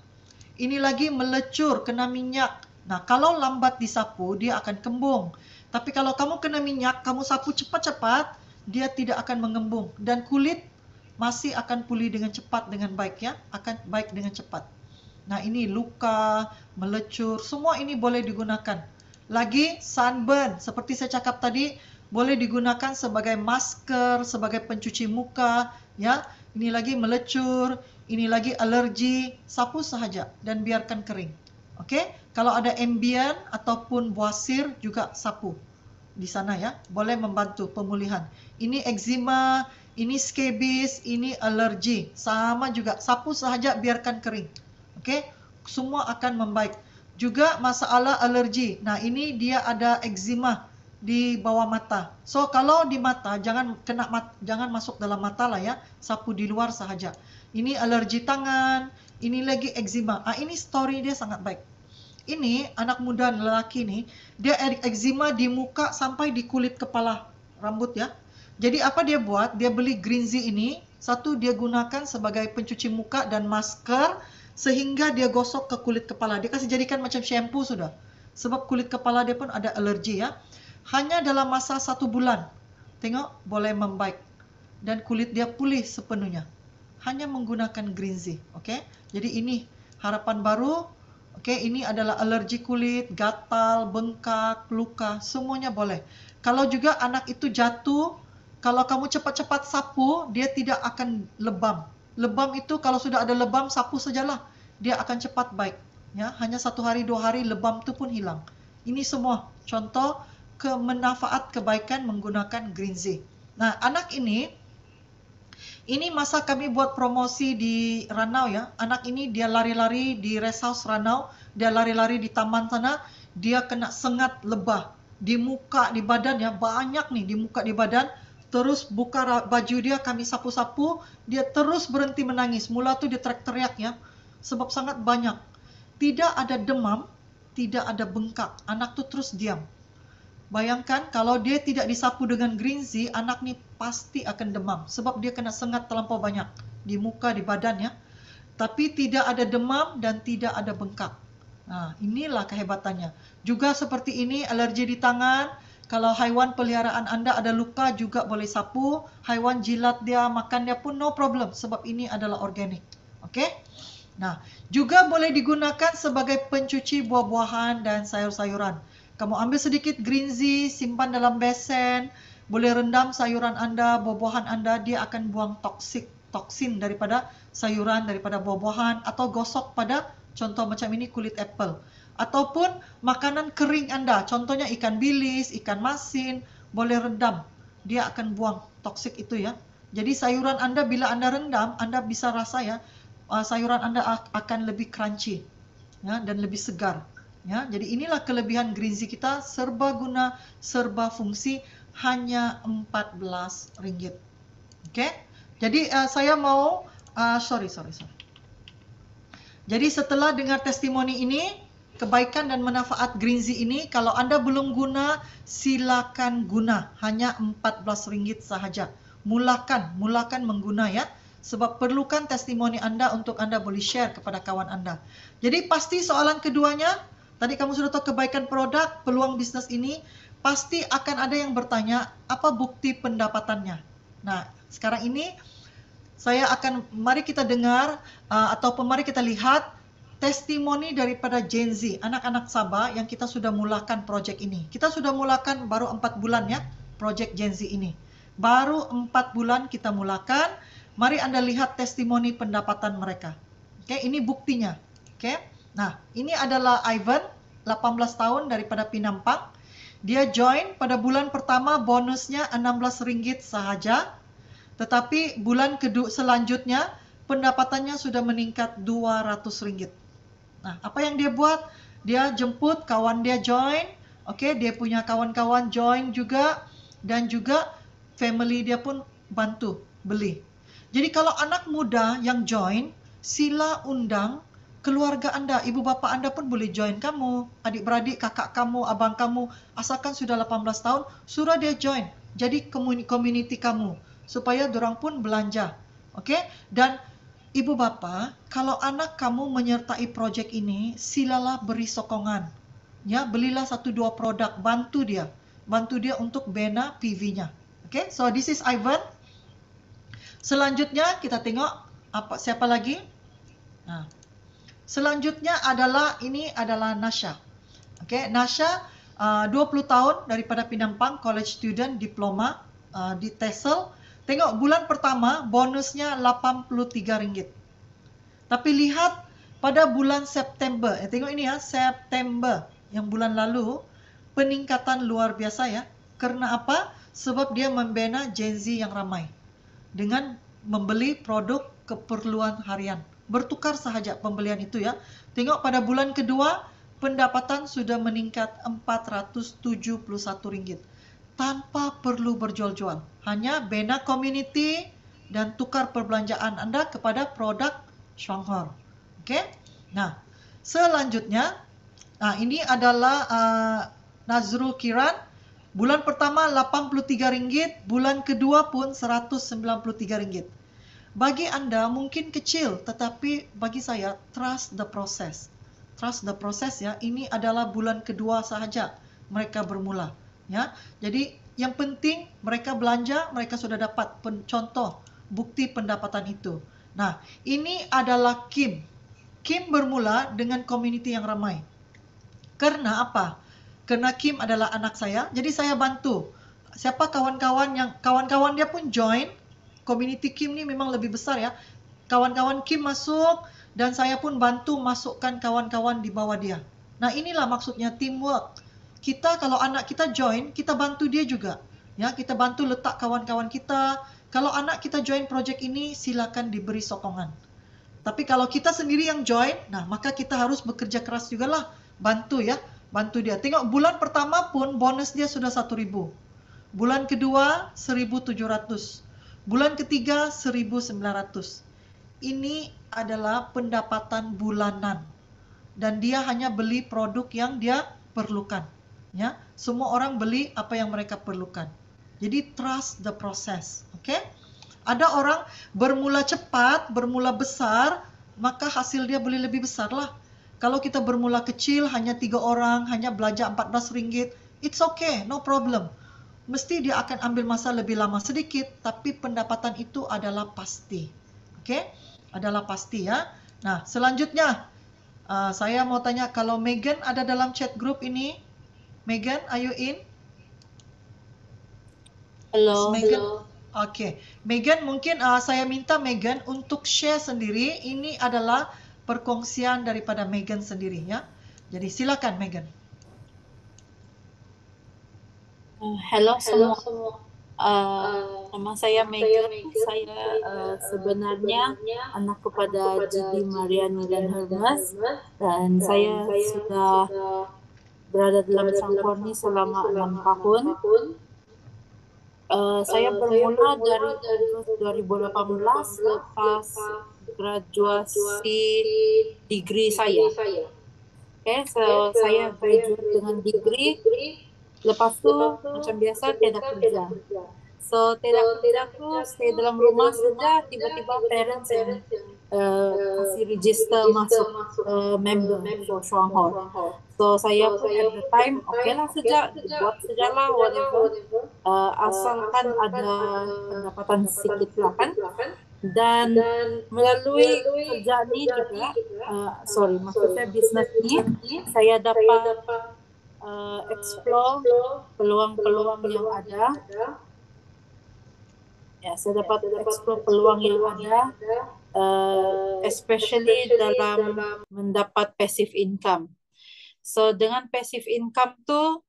Ini lagi melecur, kena minyak. Nah, kalau lambat disapu, dia akan kembung. Tapi kalau kamu kena minyak, kamu sapu cepat-cepat, dia tidak akan mengembung. Dan kulit masih akan pulih dengan cepat, dengan baik ya. Akan baik dengan cepat. Nah, ini luka, melecur, semua ini boleh digunakan. Lagi sunburn, seperti saya cakap tadi, boleh digunakan sebagai masker, sebagai pencuci muka, ya. Ini lagi melecur, ini lagi alergi, sapu sahaja dan biarkan kering. Oke, kalau ada ambien ataupun buasir juga sapu di sana ya, boleh membantu pemulihan. Ini eczema, ini skabis, ini alergi, sama juga sapu sahaja biarkan kering. Oke, semua akan membaik. Juga masalah alergi. Nah, ini dia ada eczema di bawah mata. So, kalau di mata jangan jangan masuk dalam mata lah ya. Sapu di luar sahaja. Ini alergi tangan, ini lagi eczema. Ini story dia sangat baik. Ini anak muda lelaki nih, dia eczema di muka sampai di kulit kepala rambut ya. Jadi apa dia buat? Dia beli Greenzy ini, satu dia gunakan sebagai pencuci muka dan masker, sehingga dia gosok ke kulit kepala. Dia kasih jadikan macam shampoo sudah. Sebab kulit kepala dia pun ada alergi ya. Hanya dalam masa 1 bulan. Tengok, boleh membaik. Dan kulit dia pulih sepenuhnya. Hanya menggunakan Greenzy. Okay? Jadi ini harapan baru. Okay, ini adalah alergi kulit, gatal, bengkak, luka. Semuanya boleh. Kalau juga anak itu jatuh, kalau kamu cepat-cepat sapu, dia tidak akan lebam. Lebam itu kalau sudah ada lebam, sapu sajalah. Dia akan cepat baik. Ya, hanya 1 hari, 2 hari, lebam itu pun hilang. Ini semua contoh manfaat kebaikan menggunakan Greenzy. Nah, anak ini masa kami buat promosi di Ranau ya. Anak ini dia lari-lari di rest house Ranau. Dia lari-lari di taman sana. Dia kena sengat lebah. Di muka, di badan ya. Banyak nih di muka, di badan. Terus buka baju dia, kami sapu-sapu. Dia terus berhenti menangis. Mula tuh dia teriak-teriak ya. Sebab sangat banyak. Tidak ada demam. Tidak ada bengkak. Anak tuh terus diam. Bayangkan kalau dia tidak disapu dengan Greenzy, anak nih pasti akan demam. Sebab dia kena sengat terlampau banyak. Di muka, di badan ya. Tapi tidak ada demam dan tidak ada bengkak. Nah, inilah kehebatannya. Juga seperti ini, alergi di tangan. Kalau haiwan peliharaan Anda ada luka juga boleh sapu. Haiwan jilat dia, makan dia pun no problem. Sebab ini adalah organik. Oke? Nah, juga boleh digunakan sebagai pencuci buah-buahan dan sayur-sayuran. Kamu ambil sedikit Greenzy, simpan dalam besen, boleh rendam sayuran Anda, buah-buahan Anda, dia akan buang toksin daripada sayuran, daripada buah-buahan, atau gosok pada contoh macam ini kulit apple. Ataupun makanan kering Anda, contohnya ikan bilis, ikan masin, boleh rendam, dia akan buang toksik itu ya. Jadi sayuran Anda bila Anda rendam, Anda bisa rasa ya, sayuran Anda akan lebih crunchy ya, dan lebih segar. Ya, jadi inilah kelebihan Greenzy kita, serba guna, serba fungsi, hanya Rp14. Oke, jadi saya mau, sorry. Jadi setelah dengar testimoni ini, kebaikan dan manfaat Greenzy ini, kalau Anda belum guna, silakan guna, hanya Rp14 sahaja. Mulakan mengguna ya. Sebab perlukan testimoni Anda untuk Anda boleh share kepada kawan Anda. Jadi pasti soalan keduanya, tadi kamu sudah tahu kebaikan produk, peluang bisnes ini, pasti akan ada yang bertanya, apa bukti pendapatannya? Nah, sekarang ini mari kita dengar ataupun mari kita lihat testimoni daripada Gen Z, anak-anak Sabah yang kita sudah mulakan projek ini. Kita sudah mulakan baru 4 bulan ya, projek Gen Z ini. Baru 4 bulan kita mulakan, mari Anda lihat testimoni pendapatan mereka. Oke, ini buktinya. Oke, nah ini adalah Ivan, 18 tahun daripada Pinampang. Dia join pada bulan pertama bonusnya RM16 sahaja. Tetapi bulan kedua selanjutnya pendapatannya sudah meningkat RM200. Nah, apa yang dia buat? Dia jemput kawan dia join, oke, dia punya kawan-kawan join juga, dan juga family dia pun bantu beli. Jadi kalau anak muda yang join, sila undang keluarga Anda, ibu bapa Anda pun boleh join kamu, adik-beradik, kakak kamu, abang kamu, asalkan sudah 18 tahun, suruh dia join. Jadi community kamu, supaya dorang pun belanja. Oke? Dan ibu bapa, kalau anak kamu menyertai projek ini, silalah beri sokongan. Ya, belilah 1-2 produk, bantu dia. Bantu dia untuk bina PV-nya. Oke? So this is Ivan. Selanjutnya kita tengok siapa lagi? Nah, selanjutnya adalah Nasha. Oke, Nasha 20 tahun daripada Pinampang, college student, diploma di TESOL. Tengok bulan pertama bonusnya RM83. Tapi lihat pada bulan September, tengok ini ya, September yang bulan lalu, peningkatan luar biasa ya. Karena apa? Sebab dia membina Gen Z yang ramai dengan membeli produk keperluan harian. Bertukar sahaja pembelian itu ya. Tengok pada bulan kedua pendapatan sudah meningkat RM471 tanpa perlu berjual-jual. Hanya bina community dan tukar perbelanjaan Anda kepada produk Shanghor. Oke? Nah, selanjutnya ini adalah Nazrul Kiran. Bulan pertama RM83, bulan kedua pun RM193. Bagi Anda mungkin kecil, tetapi bagi saya trust the process. Trust the process ya. Ini adalah bulan kedua sahaja mereka bermula. Ya, jadi yang penting mereka belanja, mereka sudah dapat contoh bukti pendapatan itu. Nah, ini adalah Kim. Kim bermula dengan community yang ramai. Karena apa? Karena Kim adalah anak saya, jadi saya bantu. Siapa kawan-kawan dia pun join. Community Kim ni memang lebih besar ya. Kawan-kawan Kim masuk dan saya pun bantu masukkan kawan-kawan di bawah dia. Nah, inilah maksudnya teamwork. Kita kalau anak kita join, kita bantu dia juga. Ya, kita bantu letak kawan-kawan kita. Kalau anak kita join project ini, silakan diberi sokongan. Tapi kalau kita sendiri yang join, nah maka kita harus bekerja keras juga lah. Bantu ya, bantu dia. Tengok bulan pertama pun bonus dia sudah 1.000. Bulan kedua 1.700. Bulan ketiga 1.900. Ini adalah pendapatan bulanan. Dan dia hanya beli produk yang dia perlukan. Ya, semua orang beli apa yang mereka perlukan. Jadi trust the process, oke? Ada orang bermula cepat, bermula besar, maka hasil dia boleh lebih besar lah. Kalau kita bermula kecil, hanya 3 orang, hanya belanja RM14, it's okay, no problem. Mesti dia akan ambil masa lebih lama sedikit, tapi pendapatan itu adalah pasti, oke? Adalah pasti ya. Nah, selanjutnya saya mau tanya, kalau Megan ada dalam chat group ini. Megan, are you in? Hello. Megan? Oke. Megan, mungkin saya minta Megan untuk share sendiri. Ini adalah perkongsian daripada Megan sendiri ya. Jadi silakan Megan. Hello semua. Nama saya Megan. Saya sebenarnya anak kepada Judy Mariani dan Hermes, dan saya sudah berada dalam Shanghor ini selama 6 tahun. Saya bermula dari 2018 lepas graduasi degree saya. Saya graduate dengan degree. Lepas itu macam biasa tiada kerja. So tidak kerja tuh stay dalam rumah saja, tiba-tiba parents yang kasih register masuk member for Shuanghor. So saya pun at the time oke lah saja, buat sajalah whatever. Asalkan ada pendapatan sedikit lah kan. Dan melalui kerja ni juga, maksudnya bisnes ni, saya dapat explore peluang-peluang yang ada. Ya, saya dapat explore peluang yang ada, especially dalam mendapat passive income. So dengan passive income tu,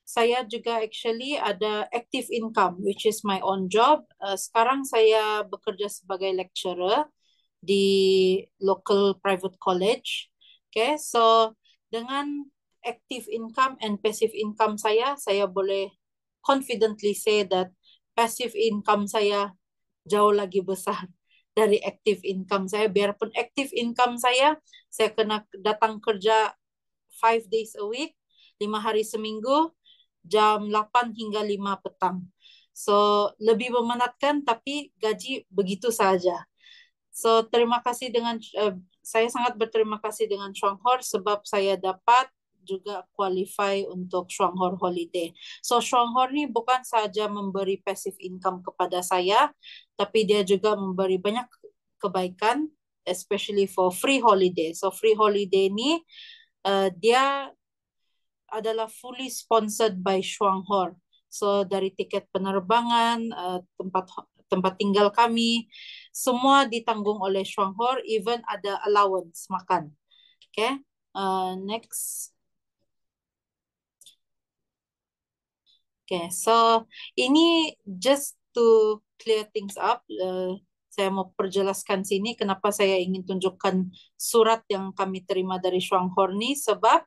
saya juga actually ada active income, which is my own job. Sekarang saya bekerja sebagai lecturer di local private college. Okay, so dengan active income and passive income saya boleh confidently say that passive income saya jauh lagi besar dari active income saya. Biarpun active income saya kena datang kerja 5 days a week, 5 hari seminggu, jam 8 hingga 5 petang. So, lebih memenatkan tapi gaji begitu saja. So, saya sangat berterima kasih dengan Shuanghor sebab saya dapat juga qualify untuk Shuanghor Holiday. So Shuanghor ni bukan saja memberi passive income kepada saya, tapi dia juga memberi banyak kebaikan, especially for free holiday. So free holiday ni dia adalah fully sponsored by Shuanghor. So dari tiket penerbangan, tempat tinggal kami, semua ditanggung oleh Shuanghor, even ada allowance makan. Okay, next. Okay, so ini just to clear things up. Saya mau perjelaskan sini kenapa saya ingin tunjukkan surat yang kami terima dari Shuanghor ni, sebab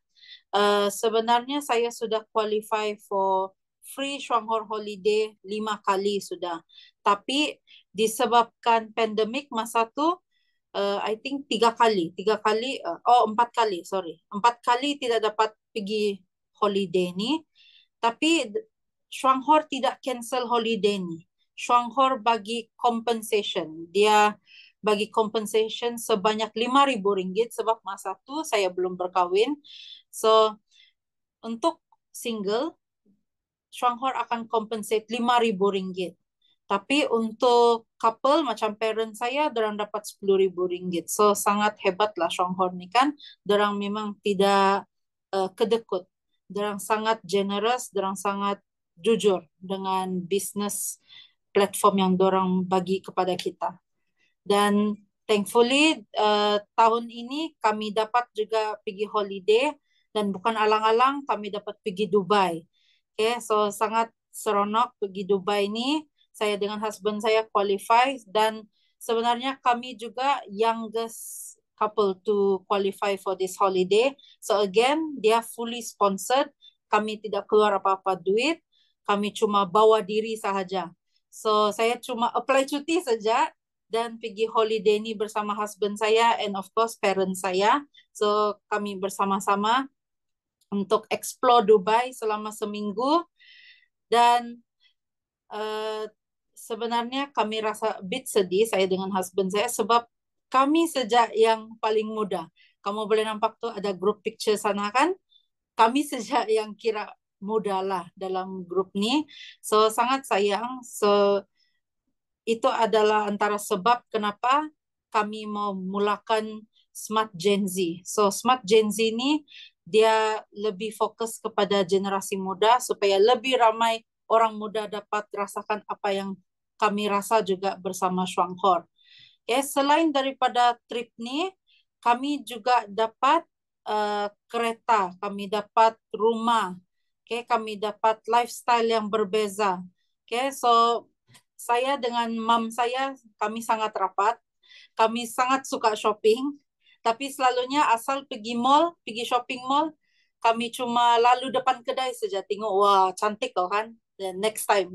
sebenarnya saya sudah qualify for free Shuanghor holiday 5 kali sudah. Tapi disebabkan pandemik masa tu, I think 4 kali, 4 kali tidak dapat pergi holiday ni. Tapi Shuanghor tidak cancel holiday ni. Shuanghor bagi compensation. Dia bagi compensation sebanyak RM5,000 sebab masa tu saya belum berkahwin. So, untuk single, Shuanghor akan compensate RM5,000. Tapi untuk couple macam parent saya, dorang dapat RM10,000. So, sangat hebatlah Shuanghor ni kan. Dorang memang tidak kedekut. Dorang sangat generous, dorang sangat jujur dengan bisnes platform yang dorang bagi kepada kita. Dan thankfully tahun ini kami dapat juga pergi holiday, dan bukan alang-alang kami dapat pergi Dubai. Okay, so sangat seronok pergi Dubai ni. Saya dengan husband saya qualify, dan sebenarnya kami juga youngest couple to qualify for this holiday. So again, dia fully sponsored. Kami tidak keluar apa-apa duit. Kami cuma bawa diri sahaja. So saya cuma apply cuti saja dan pergi holiday ni bersama husband saya and of course parents saya. So kami bersama-sama untuk explore Dubai selama seminggu. Dan sebenarnya kami rasa a bit sedih, saya dengan husband saya, sebab kami sejak yang paling muda. Kamu boleh nampak tuh ada group picture sana kan? Kami sejak yang kira muda lah dalam grup ni. So sangat sayang. So itu adalah antara sebab kenapa kami mau mulakan Smart Gen Z. So Smart Gen Z ni dia lebih fokus kepada generasi muda supaya lebih ramai orang muda dapat rasakan apa yang kami rasa juga bersama Shuanghor. Okay, selain daripada trip ni, kami juga dapat kereta, kami dapat rumah, okay, kami dapat lifestyle yang berbeza. Okay, so saya dengan mam saya, kami sangat rapat, kami sangat suka shopping, tapi selalunya asal pergi mall, pergi shopping mall, kami cuma lalu depan kedai saja, tengok, wah cantik kau kan, dan next time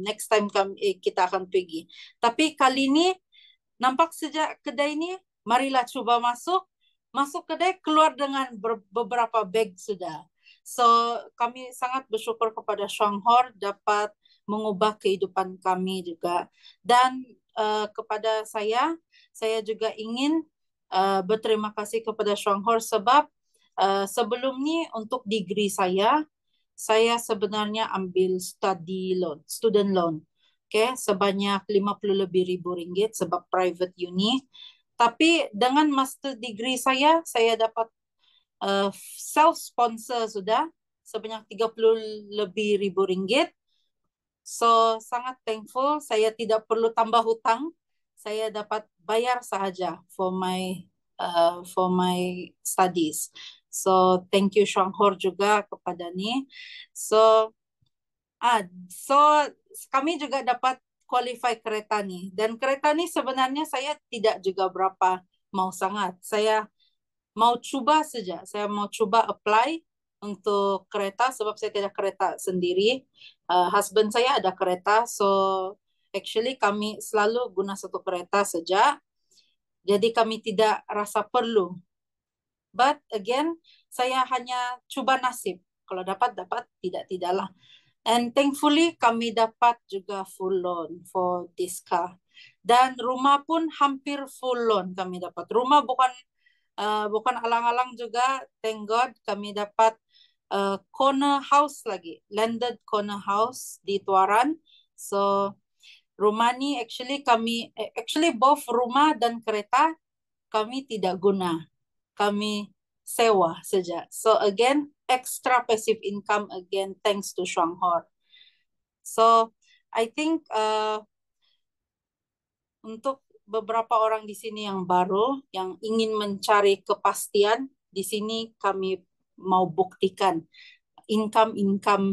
kita akan pergi. Tapi kali ni, nampak sejak kedai ni, marilah cuba masuk kedai, keluar dengan beberapa bag sudah. So kami sangat bersyukur kepada Shuanghor dapat mengubah kehidupan kami juga. Dan kepada saya juga ingin berterima kasih kepada Shuanghor sebab sebelum ni untuk degree saya sebenarnya ambil student loan. Okay, sebanyak 50 lebih ribu ringgit sebab private uni. Tapi dengan master degree saya dapat self-sponsor sudah sebanyak 30 lebih ribu ringgit. So, sangat thankful. Saya tidak perlu tambah hutang. Saya dapat bayar sahaja for my studies. So, thank you Shuanghor juga kepada ni. So kami juga dapat qualify kereta ni. Dan kereta ni sebenarnya saya tidak juga berapa mau sangat. Saya mau cuba saja. Saya mau cuba apply untuk kereta sebab saya tidak kereta sendiri. Husband saya ada kereta, so actually kami selalu guna satu kereta saja. Jadi kami tidak rasa perlu. But again, saya hanya cuba nasib. Kalau dapat, tidaklah. And thankfully kami dapat juga full loan for this car. Dan rumah pun hampir full loan kami dapat. Rumah bukan alang-alang juga, thank God kami dapat corner house lagi, landed corner house di Tuaran. So rumah ni actually both rumah dan kereta kami tidak guna, kami sewa saja. So again, extra passive income again thanks to Shuanghor. So I think untuk beberapa orang di sini yang baru, yang ingin mencari kepastian, di sini kami mau buktikan income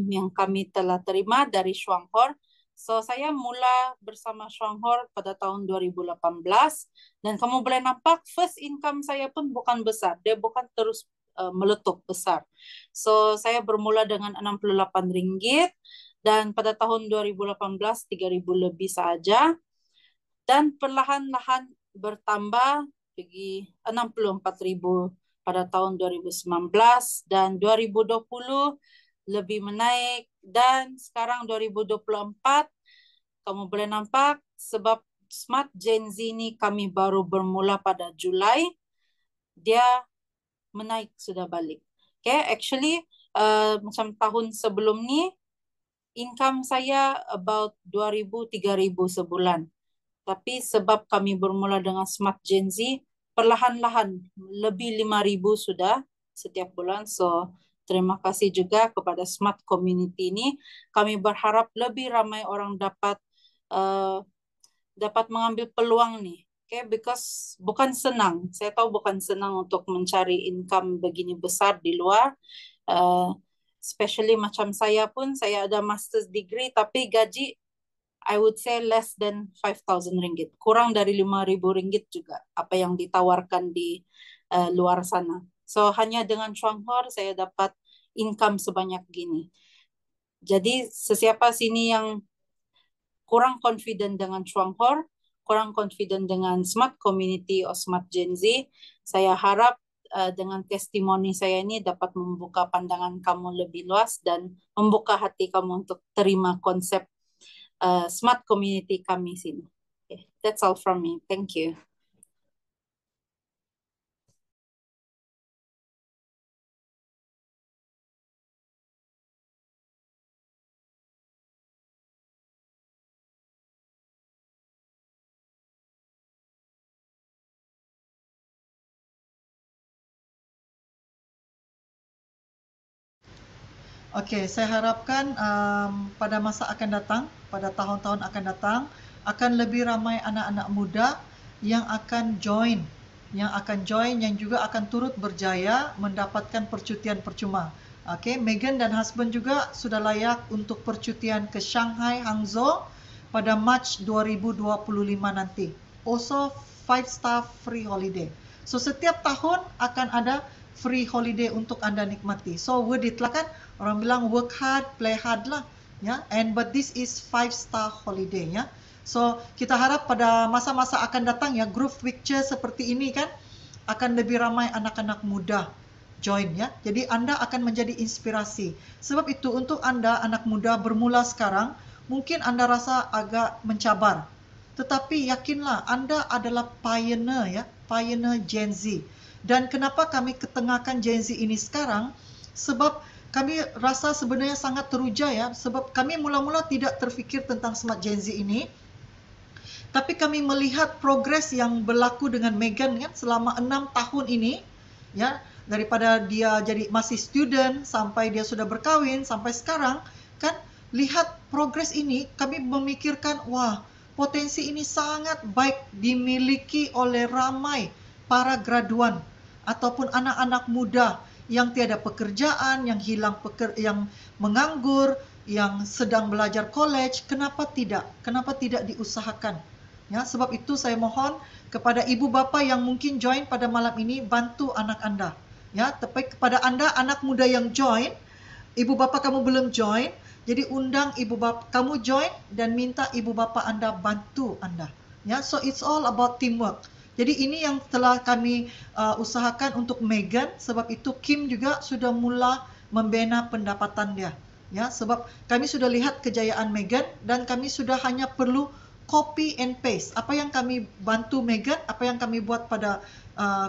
yang kami telah terima dari Shuanghor. So saya mula bersama Shuanghor pada tahun 2018 dan kamu boleh nampak first income saya pun bukan besar, dia bukan terus meletup besar. So saya bermula dengan 68 ringgit dan pada tahun 2018 3.000 lebih saja dan perlahan-lahan bertambah pergi 64.000 pada tahun 2019 dan 2020 lebih menaik dan sekarang 2024 kamu boleh nampak sebab Smart Gen Z ni kami baru bermula pada Julai, dia menaik sudah balik. Okay, actually macam tahun sebelum ni income saya about 2.000-3.000 sebulan. Tapi sebab kami bermula dengan Smart Gen Z, perlahan-lahan lebih 5.000 sudah setiap bulan. So terima kasih juga kepada Smart Community ini. Kami berharap lebih ramai orang dapat mengambil peluang ni. Okay, because bukan senang. Saya tahu bukan senang untuk mencari income begini besar di luar. Especially macam saya pun, saya ada master's degree tapi gaji I would say less than 5,000 ringgit. Kurang dari 5.000 ringgit juga apa yang ditawarkan di luar sana. So hanya dengan Shuanghor saya dapat income sebanyak gini. Jadi sesiapa sini yang kurang confident dengan Shuanghor, kurang confident dengan Smart Community atau Smart Gen Z, saya harap dengan testimoni saya ini dapat membuka pandangan kamu lebih luas dan membuka hati kamu untuk terima konsep Smart Community kami sini. Okay, that's all from me. Thank you. Okey, saya harapkan pada masa akan datang, pada tahun-tahun akan datang, akan lebih ramai anak-anak muda yang akan join, yang juga akan turut berjaya mendapatkan percutian percuma. Okey, Megan dan husband juga sudah layak untuk percutian ke Shanghai, Hangzhou pada Mac 2025 nanti. Also 5-star free holiday. So setiap tahun akan ada free holiday untuk anda nikmati. So worth it lah kan? Orang bilang work hard, play hard lah, ya. But this is 5-star holiday, ya. So kita harap pada masa-masa akan datang ya, group picture seperti ini kan akan lebih ramai anak-anak muda join ya. Jadi anda akan menjadi inspirasi. Sebab itu untuk anda anak muda bermula sekarang, mungkin Anda rasa agak mencabar. Tetapi yakinlah Anda adalah pioneer ya, pioneer Gen Z. Dan kenapa kami ketengahkan Gen Z ini sekarang? Sebab kami rasa sebenarnya sangat teruja ya, sebab kami mula-mula tidak terfikir tentang Smart Gen Z ini. Tapi kami melihat progres yang berlaku dengan Megan kan selama 6 tahun ini ya, daripada dia jadi masih student sampai dia sudah berkahwin sampai sekarang kan, lihat progres ini kami memikirkan wah, potensi ini sangat baik dimiliki oleh ramai para graduan ataupun anak-anak muda yang tiada pekerjaan, yang yang menganggur, yang sedang belajar college. Kenapa tidak? Kenapa tidak diusahakan? Ya, sebab itu saya mohon kepada ibu bapa yang mungkin join pada malam ini, bantu anak Anda. Ya, tapi kepada Anda anak muda yang join, ibu bapa kamu belum join, jadi undang ibu bapa kamu join dan minta ibu bapa Anda bantu Anda. Ya, so it's all about teamwork. Jadi ini yang telah kami usahakan untuk Megan, sebab itu Kim juga sudah mula membina pendapatan dia. Ya, sebab kami sudah lihat kejayaan Megan dan kami sudah hanya perlu copy and paste. Apa yang kami bantu Megan, apa yang kami buat pada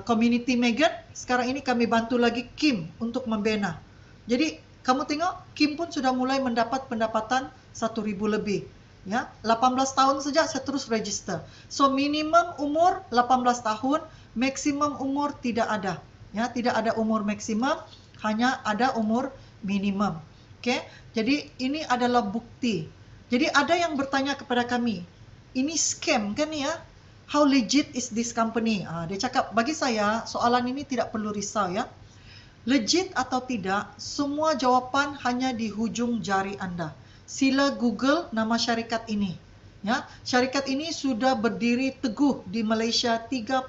community Megan, sekarang ini kami bantu lagi Kim untuk membina. Jadi kamu tengok, Kim pun sudah mulai mendapat pendapatan 1,000 lebih. Ya, 18 tahun saja saya terus register. So minimum umur 18 tahun, maksimum umur tidak ada. Ya, tidak ada umur maksimum, hanya ada umur minimum. Okey. Jadi ini adalah bukti. Jadi ada yang bertanya kepada kami, ini scam kan ya? How legit is this company? Dia cakap, bagi saya soalan ini tidak perlu risau ya. Legit atau tidak, semua jawapan hanya di hujung jari Anda. Sila Google nama syarikat ini. Ya, syarikat ini sudah berdiri teguh di Malaysia 36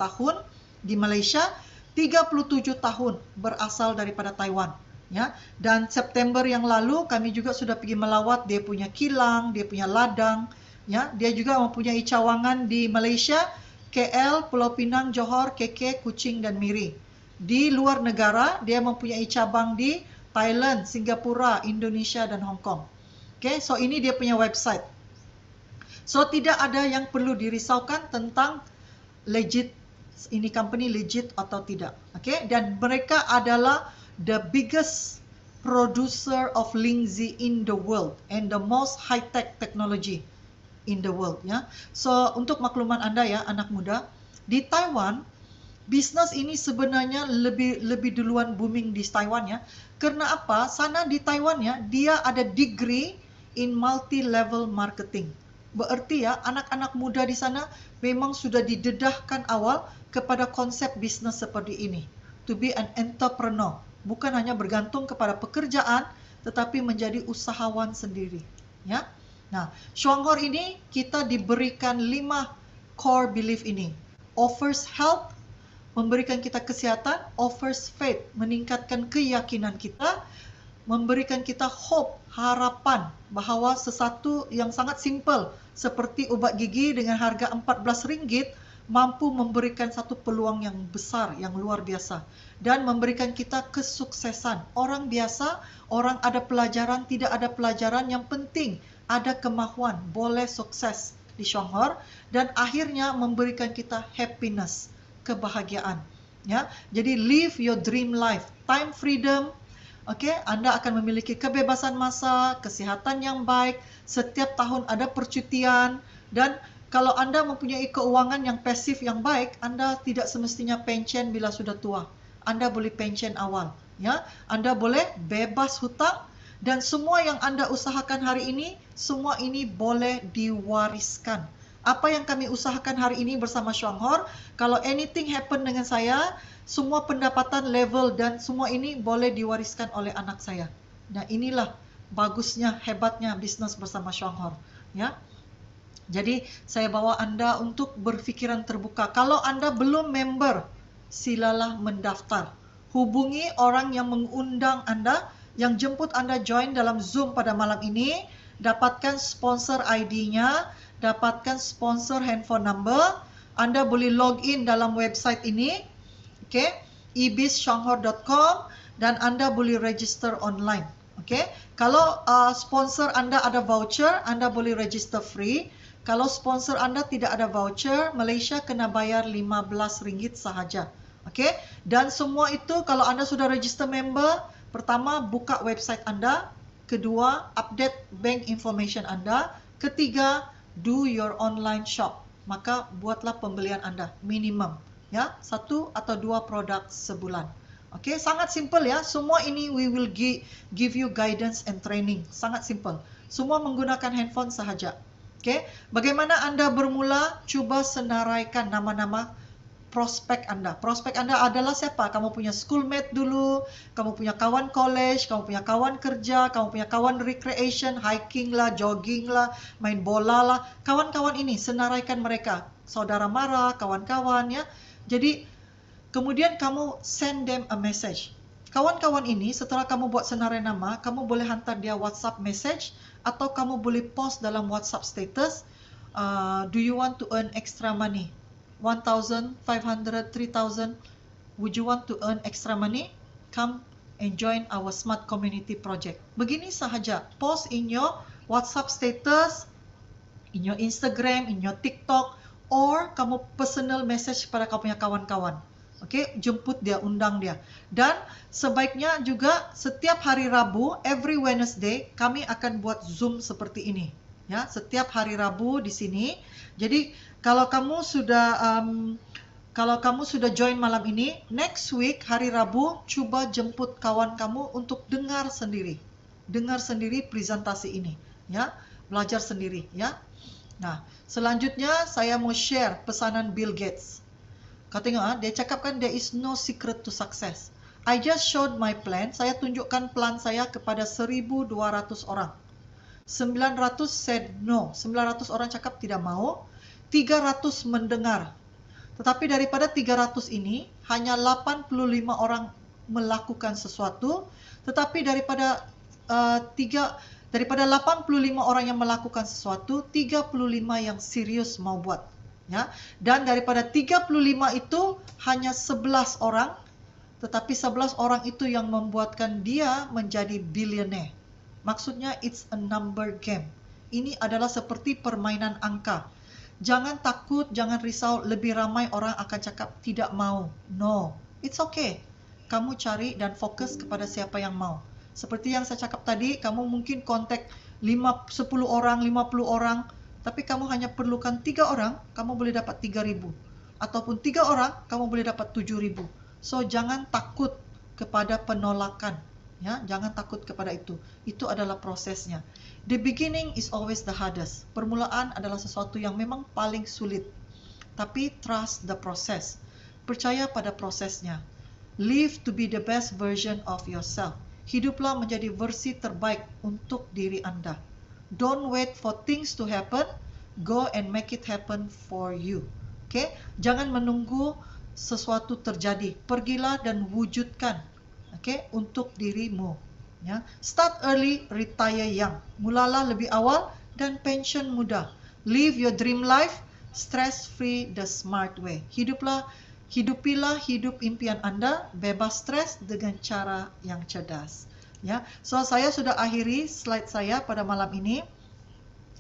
tahun, di Malaysia 37 tahun berasal daripada Taiwan. Ya, dan September yang lalu kami juga sudah pergi melawat dia punya kilang, dia punya ladang. Ya, dia juga mempunyai cawangan di Malaysia, KL, Pulau Pinang, Johor, KK, Kuching dan Miri. Di luar negara dia mempunyai cabang di Thailand, Singapura, Indonesia dan Hong Kong. Okay, so ini dia punya website. So tidak ada yang perlu dirisaukan tentang legit, ini company legit atau tidak. Okay, dan mereka adalah the biggest producer of Lingzi in the world and the most high-tech technology in the world. Ya, so untuk makluman Anda ya, anak muda, di Taiwan bisnes ini sebenarnya lebih duluan booming di Taiwan ya. Karena apa? Sana di Taiwan ya, dia ada degree in multi-level marketing. Berarti ya, anak-anak muda di sana memang sudah didedahkan awal kepada konsep bisnes seperti ini. To be an entrepreneur. Bukan hanya bergantung kepada pekerjaan, tetapi menjadi usahawan sendiri. Ya. Nah, Shuanghor ini kita diberikan 5 core belief ini. Offers health, memberikan kita kesihatan. Offers faith, meningkatkan keyakinan kita. Memberikan kita hope, harapan bahawa sesuatu yang sangat simple seperti ubat gigi dengan harga RM14 mampu memberikan satu peluang yang besar, yang luar biasa, dan memberikan kita kesuksesan. Orang biasa, orang ada pelajaran, tidak ada pelajaran, yang penting ada kemahuan, boleh sukses di Shuanghor, dan akhirnya memberikan kita happiness, kebahagiaan. Ya, jadi live your dream life, time freedom. Okey, Anda akan memiliki kebebasan masa, kesihatan yang baik, setiap tahun ada percutian, dan kalau Anda mempunyai keuangan yang pasif yang baik, Anda tidak semestinya pension bila sudah tua. Anda boleh pension awal, ya. Anda boleh bebas hutang, dan semua yang Anda usahakan hari ini, semua ini boleh diwariskan. Apa yang kami usahakan hari ini bersama Shuanghor, kalau anything happen dengan saya, semua pendapatan level dan semua ini boleh diwariskan oleh anak saya. Nah, inilah bagusnya, hebatnya bisnes bersama Shuanghor, ya. Jadi saya bawa Anda untuk berfikiran terbuka. Kalau Anda belum member, silalah mendaftar. Hubungi orang yang mengundang Anda, yang jemput Anda join dalam Zoom pada malam ini. Dapatkan sponsor ID-nya, dapatkan sponsor handphone number. Anda boleh login dalam website ini. Okay, ebisshuanghor.com, dan Anda boleh register online. Okay? Kalau sponsor Anda ada voucher, Anda boleh register free. Kalau sponsor Anda tidak ada voucher, Malaysia kena bayar RM15 sahaja. Okay? Dan semua itu kalau Anda sudah register member, pertama buka website Anda, kedua update bank information Anda, ketiga do your online shop. Maka buatlah pembelian Anda minimum, ya, 1 atau 2 produk sebulan. Okay, sangat simple ya. Semua ini we will give you guidance and training. Sangat simple. Semua menggunakan handphone sahaja. Okay, bagaimana Anda bermula? Cuba senaraikan nama-nama prospek Anda. Prospek Anda adalah siapa? Kamu punya schoolmate dulu, kamu punya kawan college, kamu punya kawan kerja, kamu punya kawan recreation, hiking lah, jogging lah, main bola lah. Kawan-kawan ini, senaraikan mereka. Saudara mara, kawan-kawan ya. Jadi, kemudian kamu send them a message. Kawan-kawan ini, setelah kamu buat senarai nama, kamu boleh hantar dia WhatsApp message, atau kamu boleh post dalam WhatsApp status, do you want to earn extra money? 1,500, 3,000, would you want to earn extra money? Come and join our Smart Community Project. Begini sahaja, post in your WhatsApp status, in your Instagram, in your TikTok, or kamu personal message pada kau punya kawan-kawan. Okay, jemput dia, undang dia. Dan sebaiknya juga setiap hari Rabu, every Wednesday, kami akan buat Zoom seperti ini. Ya, setiap hari Rabu di sini. Jadi kalau kamu sudah join malam ini, next week hari Rabu coba jemput kawan kamu untuk dengar sendiri presentasi ini, ya, belajar sendiri, ya. Nah, selanjutnya saya mau share pesanan Bill Gates. Kau tengok, dia cakap kan there is no secret to success. I just showed my plan. Saya tunjukkan plan saya kepada 1,200 orang. 900 said no. 900 orang cakap tidak mau. 300 mendengar. Tetapi daripada 300 ini, hanya 85 orang melakukan sesuatu. Tetapi daripada 85 orang yang melakukan sesuatu, 35 yang serius mau buat. Ya. Dan daripada 35 itu, hanya 11 orang. Tetapi 11 orang itu yang membuatkan dia menjadi billionaire. Maksudnya it's a number game. Ini adalah seperti permainan angka. Jangan takut, jangan risau, lebih ramai orang akan cakap tidak mau. No, it's okay. Kamu cari dan fokus kepada siapa yang mau. Seperti yang saya cakap tadi, kamu mungkin kontak 10 orang, 50 orang, tapi kamu hanya perlukan 3 orang, kamu boleh dapat 3,000. Ataupun 3 orang, kamu boleh dapat 7,000. So, jangan takut kepada penolakan. Ya, jangan takut kepada itu. Itu adalah prosesnya. The beginning is always the hardest. Permulaan adalah sesuatu yang memang paling sulit. Tapi trust the process. Percaya pada prosesnya. Live to be the best version of yourself. Hiduplah menjadi versi terbaik untuk diri Anda. Don't wait for things to happen. Go and make it happen for you. Okay? Jangan menunggu sesuatu terjadi. Pergilah dan wujudkan. Okay, untuk dirimu. Ya. Start early, retire young. Mulalah lebih awal dan pension muda. Live your dream life, stress free the smart way. Hidupilah hidup impian Anda, bebas stres dengan cara yang cerdas. Ya. So saya sudah akhiri slide saya pada malam ini.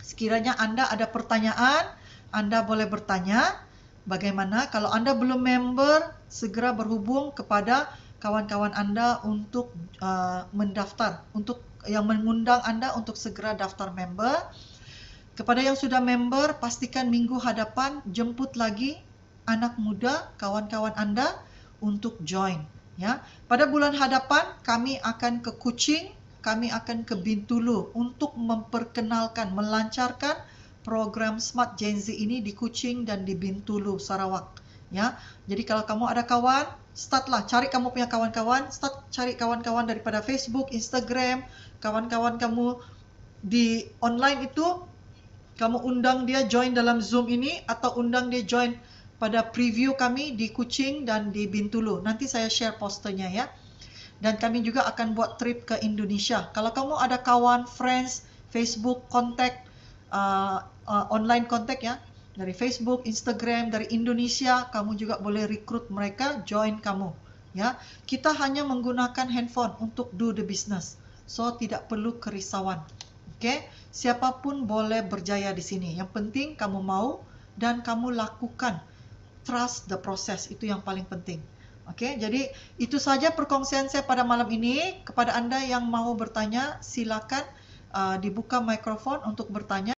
Sekiranya Anda ada pertanyaan, Anda boleh bertanya. Bagaimana? Kalau Anda belum member, segera berhubung kepada kawan-kawan Anda untuk mendaftar, untuk yang mengundang Anda untuk segera daftar member. Kepada yang sudah member, pastikan minggu hadapan jemput lagi anak muda, kawan-kawan Anda untuk join. Ya, pada bulan hadapan kami akan ke Kuching, kami akan ke Bintulu untuk memperkenalkan, melancarkan program Smart Gen Z ini di Kuching dan di Bintulu, Sarawak. Ya, jadi kalau kamu ada kawan, startlah cari kamu punya kawan-kawan, cari kawan-kawan daripada Facebook, Instagram, kawan-kawan kamu di online itu, kamu undang dia join dalam Zoom ini atau undang dia join pada preview kami di Kuching dan di Bintulu. Nanti saya share posternya ya. Dan kami juga akan buat trip ke Indonesia. Kalau kamu ada kawan, friends, Facebook, kontak, online kontak ya, dari Facebook, Instagram, dari Indonesia, kamu juga boleh rekrut mereka join kamu. Ya, kita hanya menggunakan handphone untuk do the business. So tidak perlu kerisauan. Oke, siapapun boleh berjaya di sini. Yang penting kamu mau dan kamu lakukan. Trust the process, itu yang paling penting. Oke, jadi itu saja perkongsian saya pada malam ini. Kepada Anda yang mau bertanya, silakan dibuka mikrofon untuk bertanya.